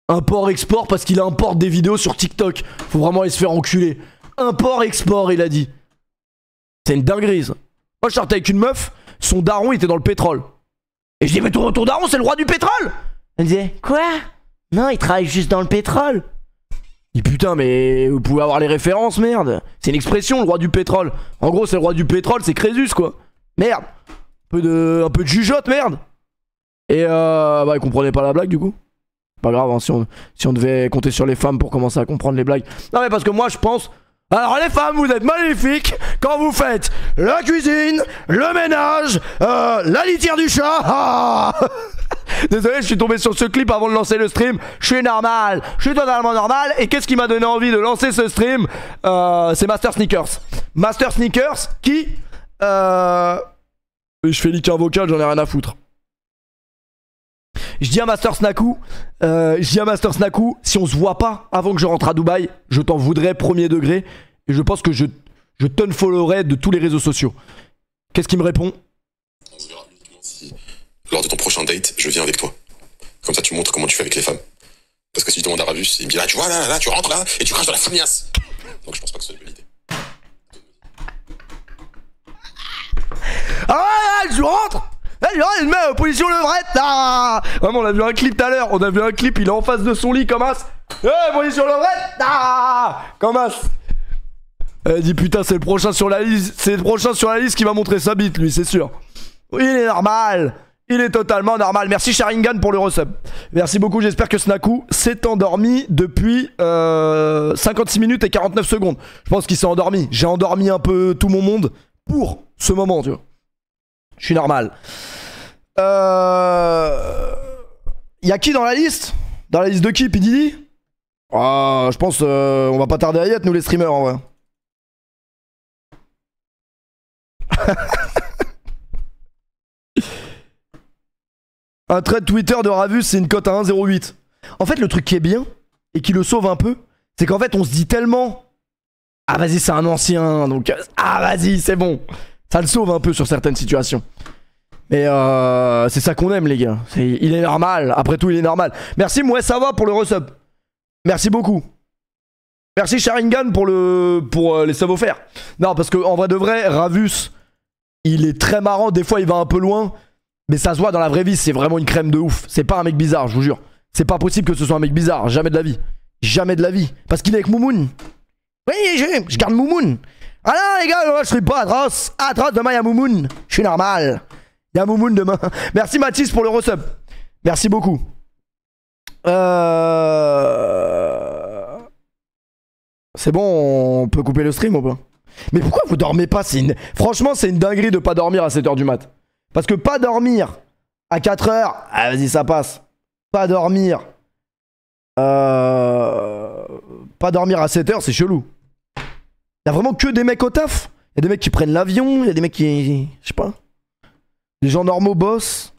Import-export parce qu'il importe des vidéos sur TikTok. Faut vraiment aller se faire enculer. Import-export il a dit. C'est une dinguerie ça. Moi je sortais avec une meuf, son daron il était dans le pétrole. Et je dis mais ton daron c'est le roi du pétrole. Elle me disait quoi? Non il travaille juste dans le pétrole. Je dis putain mais vous pouvez avoir les références merde. C'est une expression le roi du pétrole. En gros c'est le roi du pétrole, c'est Crésus quoi. Merde. Un peu de jugeote merde. Et bah il comprenait pas la blague du coup. Pas grave hein, si on devait compter sur les femmes pour commencer à comprendre les blagues. Non mais parce que moi je pense... Alors les femmes, vous êtes magnifiques quand vous faites la cuisine, le ménage, la litière du chat. Ah désolé, je suis tombé sur ce clip avant de lancer le stream. Je suis normal, je suis totalement normal. Et qu'est-ce qui m'a donné envie de lancer ce stream? C'est Master Sneakers. Master Sneakers qui... Je fais liqueur vocal, j'en ai rien à foutre. Je dis à Master Snaku, si on se voit pas avant que je rentre à Dubaï, je t'en voudrais premier degré. Et je pense que je t'unfollowerai de tous les réseaux sociaux. Qu'est-ce qu'il me répond? On se verra uniquement si, lors de ton prochain date, je viens avec toi. Comme ça, tu montres comment tu fais avec les femmes. Parce que si je demande à Ravus, il me dit là, tu vois, là, tu rentres là, et tu craches dans la fourniasse. Donc je pense pas que ce soit une bonne idée. Ah, je rentre. Il met position levrette là. Vraiment on a vu un clip tout à l'heure. On a vu un clip, il est en face de son lit comme as. Position levrette là. Comme as. Elle dit putain c'est le prochain sur la liste. C'est le prochain sur la liste qui va montrer sa bite lui c'est sûr. Oui il est normal. Il est totalement normal. Merci Sharingan pour le resub. Merci beaucoup, j'espère que Snaku s'est endormi depuis 56 minutes et 49 secondes. Je pense qu'il s'est endormi. J'ai endormi un peu tout mon monde pour ce moment, tu vois. Je suis normal. Y'a qui dans la liste? Dans la liste de qui, Pididi? Ah, je pense on va pas tarder à y être, nous les streamers, en vrai. Un trade Twitter de Ravus, c'est une cote à 1,08. En fait, le truc qui est bien, et qui le sauve un peu, c'est qu'en fait, on se dit tellement... Ah, vas-y, c'est un ancien, donc... Ah, vas-y, c'est bon. Ça le sauve un peu sur certaines situations. Mais c'est ça qu'on aime, les gars. Il est normal. Après tout, il est normal. Merci, moi, ça va pour le resub. Merci beaucoup. Merci, Sharingan, pour les subs offerts. Non, parce qu'en vrai de vrai, Ravus, il est très marrant. Des fois, il va un peu loin. Mais ça se voit dans la vraie vie, c'est vraiment une crème de ouf. C'est pas un mec bizarre, je vous jure. C'est pas possible que ce soit un mec bizarre. Jamais de la vie. Jamais de la vie. Parce qu'il est avec Moumoun. Oui, je garde Moumoun. Ah non, les gars, je serai pas atroce. Atroce, demain, il y a Moumoun. Je suis normal. Il y a Moumoun demain. Merci Mathis pour le resub. Merci beaucoup. C'est bon, on peut couper le stream ou pas? Mais pourquoi vous dormez pas? Franchement, c'est une dinguerie de pas dormir à 7h du mat. Parce que pas dormir à 4h, ah vas-y, ça passe. Pas dormir. Pas dormir à 7h, c'est chelou. Y'a vraiment que des mecs au taf. Y'a des mecs qui prennent l'avion, y'a des mecs qui... Je sais pas. Les gens normaux bossent.